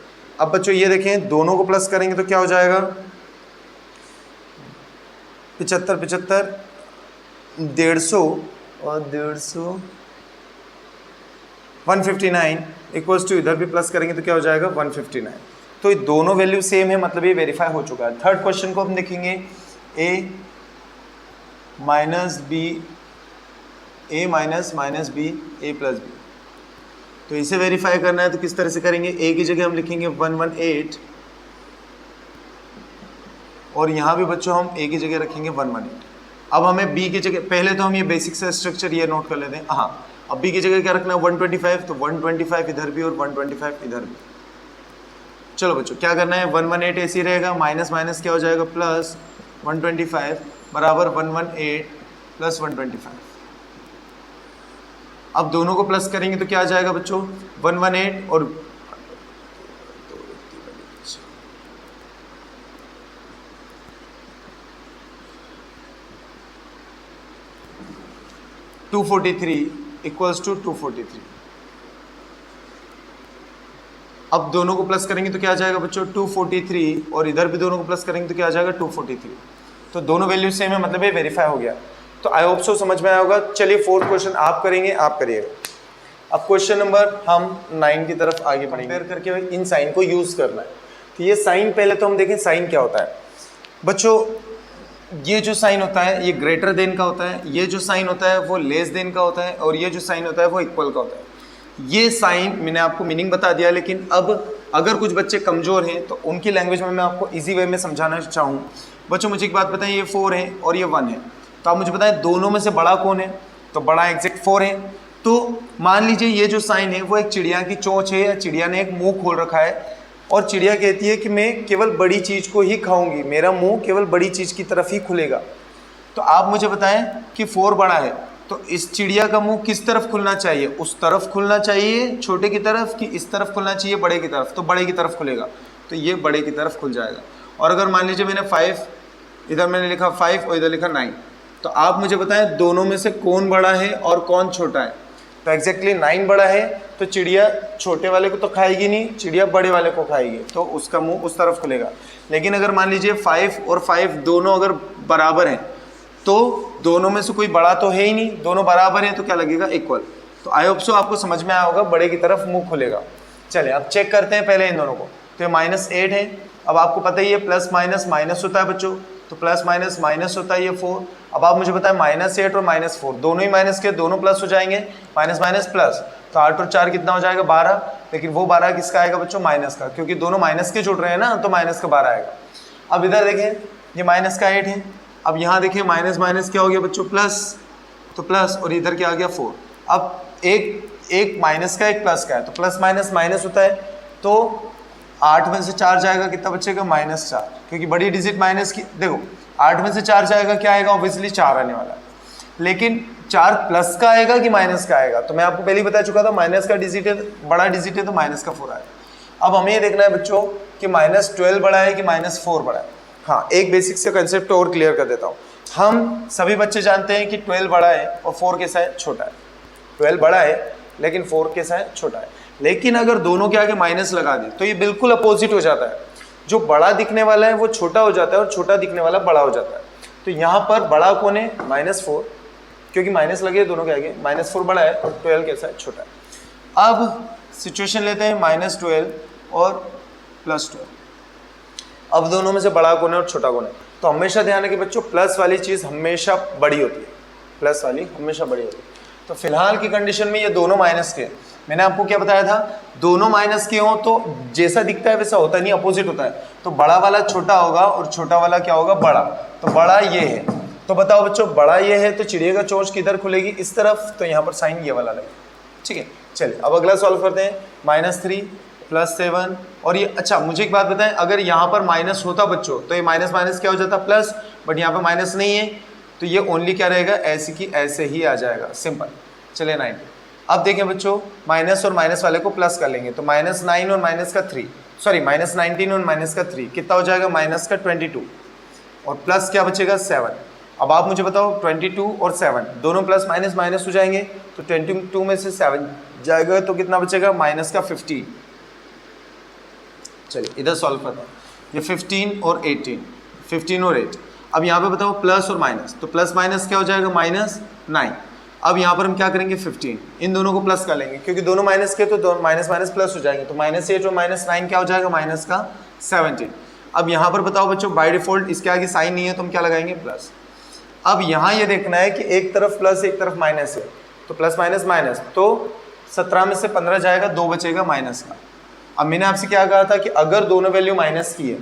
Speaker 1: अब बच्चों ये देखें दोनों को प्लस करेंगे तो क्या हो जाएगा 75 75 150 और 150 159 इक्वल्स टू इधर भी प्लस करेंगे तो क्या हो जाएगा 159। तो ये दोनों वैल्यू सेम है, मतलब ये वेरीफाई हो चुका है। थर्ड क्वेश्चन को हम देखेंगे, a minus minus b a+b। तो इसे वेरीफाई करना है तो किस तरह से करेंगे, a की जगह हम लिखेंगे 118, और यहाँ भी बच्चों हम a की जगह रखेंगे 118। अब हमें b की जगह, पहले तो हम ये बेसिक सा स्ट्रक्चर ये नोट कर लेते हैं। हाँ अब b की जगह क्या रखना है 125, तो 125 इधर भी और 125 इधर भी। चलो बच्चों क्या करना है, 118 ऐसे ही रहेगा, माइनस माइनस क्या हो जाएगा +125 बराबर 118 + 125। अब दोनों को प्लस करेंगे तो क्या आ जाएगा बच्चों 118 और 243 इक्वल्स टू 243। अब दोनों को प्लस करेंगे तो क्या आ जाएगा बच्चों 243, और इधर भी दोनों को प्लस करेंगे तो क्या आ जाएगा 243। तो दोनों वैल्यू सेम है, मतलब ये वेरीफाई हो गया। तो आई होप सो समझ में आया होगा। चलिए फोर्थ क्वेश्चन आप करेंगे, आप करिएगा। अब क्वेश्चन नंबर हम 9 की तरफ आगे बढ़ेंगे। कंपेयर करके इन साइन को यूज करना है। तो ये साइन, पहले तो हम देखें साइन क्या होता है बच्चों। ये जो साइन होता है ये ग्रेटर देन का होता है, ये जो साइन होता है वो लेस देन का होता है, और ये जो साइन होता है वो इक्वल का होता है। ये साइन मैंने आपको मीनिंग बता दिया, लेकिन अब अगर कुछ बच्चे कमजोर हैं तो उनकी लैंग्वेज में मैं आपको इजी वे में समझाना चाहूँ। बच्चों मुझे एक बात बताएं, ये 4 है और ये 1 है, तो आप मुझे बताएं दोनों में से बड़ा कौन है। तो बड़ा एग्जैक्ट 4 है। तो मान लीजिए ये जो साइन है वो एक चिड़िया की चोंच है, या चिड़िया ने एक मुंह खोल रखा है, और चिड़िया कहती है कि मैं केवल बड़ी चीज़ को ही खाऊंगी, मेरा मुंह केवल बड़ी चीज़ की तरफ ही खुलेगा। तो आप मुझे बताएं कि 4 बड़ा है, तो इस चिड़िया का मुंह किस तरफ खुलना चाहिए? उस तरफ खुलना चाहिए छोटे की तरफ, कि इस तरफ खुलना चाहिए बड़े की तरफ? तो बड़े की तरफ खुलेगा, तो ये बड़े की तरफ खुल जाएगा। और अगर मान लीजिए मैंने 5, इधर मैंने लिखा 5 और इधर लिखा 9, तो आप मुझे बताएं दोनों में से कौन बड़ा है और कौन छोटा है? तो एग्जैक्टली 9 बड़ा है, तो चिड़िया छोटे वाले को तो खाएगी नहीं, चिड़िया बड़े वाले को खाएगी, तो उसका मुंह उस तरफ खुलेगा। लेकिन अगर मान लीजिए 5 और 5 दोनों अगर बराबर हैं, तो दोनों में से कोई बड़ा तो है ही नहीं, दोनों बराबर हैं, तो क्या लगेगा? इक्वल। तो आई होप सो आपको समझ में आया होगा, बड़े की तरफ मुंह खुलेगा। चलिए अब चेक करते हैं पहले इन दोनों को। तो ये -8 है, अब आपको पता ही है प्लस माइनस माइनस होता है बच्चों, तो प्लस माइनस माइनस होता है ये 4। अब आप मुझे बताएं -8 और -4 दोनों ही माइनस के, दोनों प्लस हो जाएंगे, माइनस माइनस प्लस, तो 8 और 4 कितना हो जाएगा? 12। लेकिन वो 12 किसका आएगा बच्चों? माइनस का, क्योंकि दोनों माइनस के जुड़ रहे हैं ना, तो माइनस का 12 आएगा। अब इधर देखें, ये माइनस का 8 है, अब यहाँ देखिए माइनस माइनस क्या हो गया बच्चों? प्लस, तो प्लस, और इधर क्या आ गया? 4। अब एक माइनस का एक प्लस का है, तो प्लस माइनस माइनस होता है, तो 8 में से 4 जाएगा, कितना बचेगा? -4, क्योंकि बड़ी डिजिट माइनस की, देखो 8 में से 4 जाएगा, क्या आएगा? ऑब्वियसली 4 आने वाला है। लेकिन 4 प्लस का आएगा कि माइनस का आएगा? तो मैं आपको पहले ही बता चुका था, माइनस का डिजिट है, बड़ा डिजिट है, तो माइनस का 4 आएगा। अब हमें ये देखना है बच्चों कि -12 बड़ा है कि -4 बड़ा है। हाँ, एक बेसिक से कंसेप्ट और क्लियर कर देता हूँ। हम सभी बच्चे जानते हैं कि 12 बड़ा है और 4 कैसा है? छोटा है। 12 बड़ा है लेकिन 4 कैसा है? छोटा है। लेकिन अगर दोनों के आगे माइनस लगा दें तो ये बिल्कुल अपोजिट हो जाता है, जो बड़ा दिखने वाला है वो छोटा हो जाता है और छोटा दिखने वाला बड़ा हो जाता है। तो यहाँ पर बड़ा कौन है? -4, क्योंकि माइनस लगे दोनों के आगे, -4 बड़ा है और 12 कैसा है? छोटा है। अब सिचुएशन लेते हैं -12 और +12। अब दोनों में से बड़ा कौन है और छोटा कौन है? तो हमेशा ध्यान रखिए बच्चों, प्लस वाली चीज़ हमेशा बड़ी होती है, प्लस वाली हमेशा बड़ी होती है। तो फिलहाल की कंडीशन में ये दोनों माइनस के, मैंने आपको क्या बताया था? दोनों माइनस के हों तो जैसा दिखता है वैसा होता नहीं, अपोजिट होता है। तो बड़ा वाला छोटा होगा और छोटा वाला क्या होगा? बड़ा। तो बड़ा ये है, तो बताओ बच्चों बड़ा ये है, तो चिड़िया का चोंच किधर खुलेगी? इस तरफ, तो यहाँ पर साइन ये वाला लगेगा। ठीक है, चलिए अब अगला सॉल्व करते हैं। -3 +7, और ये, अच्छा मुझे एक बात बताएं, अगर यहाँ पर माइनस होता बच्चों तो ये माइनस माइनस क्या हो जाता? प्लस, बट यहाँ पर माइनस नहीं है, तो ये ओनली क्या रहेगा? ऐसे की ऐसे ही आ जाएगा, सिंपल। चलिए 9। अब देखें बच्चों, माइनस और माइनस वाले को प्लस कर लेंगे, तो -9 और -3, सॉरी -19 और -3 कितना हो जाएगा? -22, और प्लस क्या बचेगा? 7। अब आप मुझे बताओ 22 और 7 दोनों प्लस माइनस माइनस हो जाएंगे, तो 22 में से 7 जाएगा तो कितना बचेगा? -15। चलिए इधर सॉल्व करते हैं। ये 15 और 18, 15 और 8। अब यहाँ पे बताओ प्लस और माइनस, तो प्लस माइनस क्या हो जाएगा? -9। अब यहाँ पर हम क्या करेंगे? 15, इन दोनों को प्लस कर लेंगे, क्योंकि दोनों माइनस के, तो दोनों माइनस माइनस प्लस हो जाएंगे, तो -8 और -9 क्या हो जाएगा? -17। अब यहाँ पर बताओ बच्चों, बाय डिफॉल्ट इसके आगे साइन नहीं है, तो हम क्या लगाएंगे? प्लस। अब यहाँ ये देखना है कि एक तरफ प्लस एक तरफ माइनस है, तो प्लस माइनस माइनस, तो 17 में से 15 जाएगा, 2 बचेगा माइनस का। अब मैंने आपसे क्या कहा था कि अगर दोनों वैल्यू माइनस की है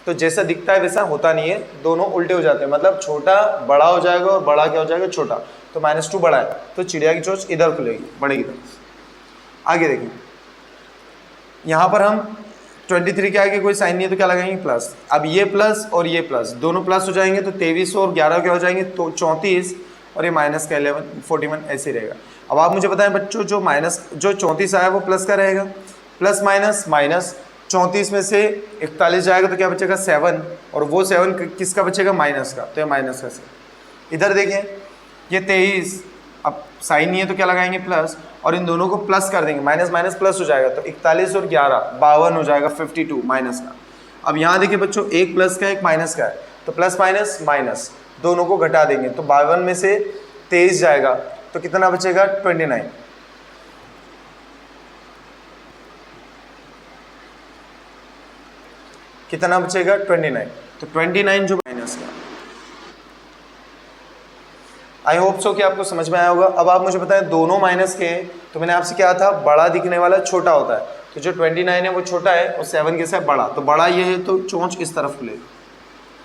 Speaker 1: तो जैसा दिखता है वैसा होता नहीं है, दोनों उल्टे हो जाते हैं, मतलब छोटा बड़ा हो जाएगा और बड़ा क्या हो जाएगा? छोटा। तो -2 बड़ा है, तो चिड़िया की चोंच इधर खुलेगी, बड़े की तरफ। आगे देखिए, यहाँ पर हम 23 के आगे कोई साइन नहीं है, तो क्या लगाएंगे? प्लस। अब ये प्लस और ये प्लस दोनों प्लस हो जाएंगे, तो 23 और 11 क्या हो जाएंगे? तो 34, और ये माइनस का 11, 41 ऐसे रहेगा। अब आप मुझे बताएं बच्चों, जो 34 आया वो प्लस का रहेगा, प्लस माइनस माइनस, 34 में से 41 जाएगा तो क्या बचेगा? 7, और वो 7 किसका बचेगा? माइनस का, तो ये माइनस का 7। इधर देखें, ये 23, अब साइन नहीं है तो क्या लगाएंगे? प्लस, और इन दोनों को प्लस कर देंगे, माइनस माइनस प्लस हो जाएगा, तो 41 और 11 52 हो जाएगा, 52 माइनस का। अब यहाँ देखिए बच्चों, एक प्लस का एक माइनस का है, तो प्लस माइनस माइनस दोनों को घटा देंगे, तो 52 में से 23 जाएगा, तो कितना बचेगा? 29। कितना बचेगा? 29। तो 29 जो माइनस का। आई होप सो कि आपको समझ में आया होगा। अब आप मुझे बताएं, दोनों माइनस के, तो मैंने आपसे क्या था? बड़ा दिखने वाला छोटा होता है, तो जो 29 है वो छोटा है और 7 कैसा है? बड़ा। तो बड़ा ये है तो चोंच इस तरफ खुलेगी।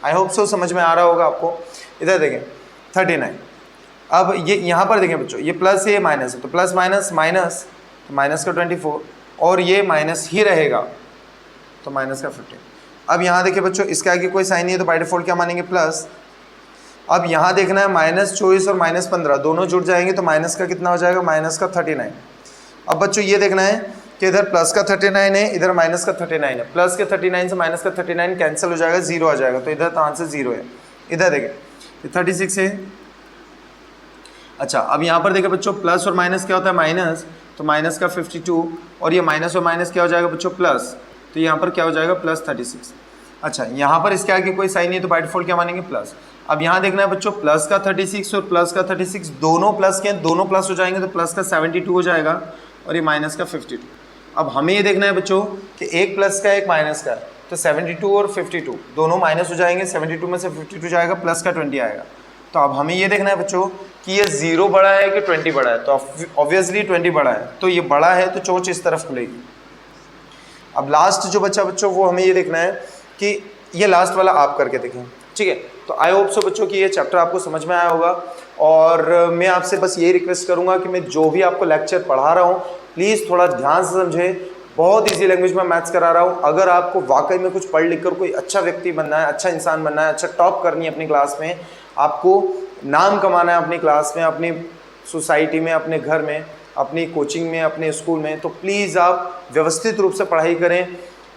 Speaker 1: आई होप सो समझ में आ रहा होगा आपको। इधर देखें 39। अब ये यहाँ पर देखें बच्चों, ये प्लस है ये माइनस है, तो प्लस माइनस माइनस, तो माइनस का 24, और ये माइनस ही रहेगा, तो माइनस का 15। अब यहाँ देखिए बच्चों, इसके आगे कोई साइन नहीं है तो बाय डिफॉल्ट क्या मानेंगे, प्लस। अब यहाँ देखना है -24 और -15 दोनों जुड़ जाएंगे तो माइनस का कितना हो जाएगा, माइनस का 39। अब बच्चों ये देखना है कि इधर प्लस का 39 है, इधर माइनस का 39 है। प्लस के 39 से माइनस का 39 कैंसिल हो जाएगा, 0 आ जाएगा, तो इधर तो आंसर 0 है। इधर देखें 36 है। अच्छा, अब यहाँ पर देखें बच्चों, प्लस और माइनस क्या होता है, माइनस, तो माइनस का 52, और ये माइनस और माइनस क्या हो जाएगा बच्चों, प्लस, तो यहाँ पर क्या हो जाएगा, प्लस 36। अच्छा, यहाँ पर इसके आगे कोई साइन नहीं है तो बाय डिफॉल्ट क्या मानेंगे, प्लस। अब यहाँ देखना है बच्चों, प्लस का 36 और प्लस का 36 दोनों प्लस के, दोनों प्लस हो जाएंगे तो प्लस का 72 हो जाएगा और ये माइनस का 52। अब हमें ये देखना है बच्चों कि एक प्लस का एक माइनस का, तो 72 और 52 दोनों माइनस हो जाएंगे, 72 में से 52 जाएगा, प्लस का 20 आएगा। तो अब हमें ये देखना है बच्चों कि ये 0 बड़ा है कि 20 बड़ा है, तो ऑब्वियसली 20 बड़ा है, तो ये बड़ा है तो चोंच इस तरफ खुलेगी। अब लास्ट जो बच्चा बच्चों वो हमें ये देखना है कि ये लास्ट वाला आप करके देखें, ठीक है। तो आई होप सो बच्चों कि ये चैप्टर आपको समझ में आया होगा, और मैं आपसे बस यही रिक्वेस्ट करूंगा कि मैं जो भी आपको लेक्चर पढ़ा रहा हूँ प्लीज़ थोड़ा ध्यान से समझें। बहुत इजी लैंग्वेज में मैथ्स करा रहा हूँ। अगर आपको वाकई में कुछ पढ़ लिख कर कोई अच्छा व्यक्ति बनना है, अच्छा इंसान बनना है, अच्छा टॉप करनी है अपनी क्लास में, आपको नाम कमाना है अपनी क्लास में, अपनी सोसाइटी में, अपने घर में, अपनी कोचिंग में, अपने स्कूल में, तो प्लीज़ आप व्यवस्थित रूप से पढ़ाई करें।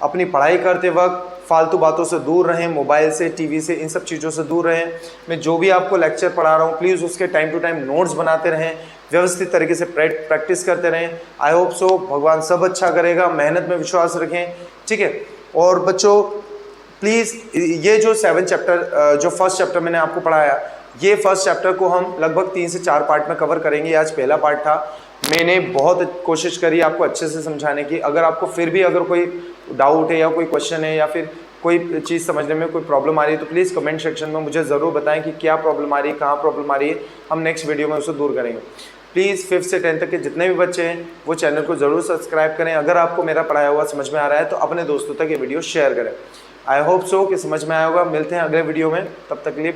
Speaker 1: अपनी पढ़ाई करते वक्त फालतू बातों से दूर रहें, मोबाइल से, टीवी से, इन सब चीज़ों से दूर रहें। मैं जो भी आपको लेक्चर पढ़ा रहा हूँ प्लीज़ उसके टाइम टू टाइम नोट्स बनाते रहें, व्यवस्थित तरीके से प्रैक्टिस करते रहें। आई होप सो भगवान सब अच्छा करेगा, मेहनत में विश्वास रखें, ठीक है। और बच्चों प्लीज़ ये जो 7 चैप्टर, जो फर्स्ट चैप्टर मैंने आपको पढ़ाया, ये फर्स्ट चैप्टर को हम लगभग 3 से 4 पार्ट में कवर करेंगे। आज पहला पार्ट था। मैंने बहुत कोशिश करी आपको अच्छे से समझाने की। अगर आपको फिर भी अगर कोई डाउट है या कोई क्वेश्चन है या फिर कोई चीज़ समझने में कोई प्रॉब्लम आ रही है तो प्लीज़ कमेंट सेक्शन में मुझे ज़रूर बताएं कि क्या प्रॉब्लम आ रही है, कहाँ प्रॉब्लम आ रही है। हम नेक्स्ट वीडियो में उसे दूर करेंगे। प्लीज़ 5th से 10th तक के जितने भी बच्चे हैं वो चैनल को ज़रूर सब्सक्राइब करें। अगर आपको मेरा पढ़ाया हुआ समझ में आ रहा है तो अपने दोस्तों तक ये वीडियो शेयर करें। आई होप सो कि समझ में आया होगा। मिलते हैं अगले वीडियो में, तब तक के लिए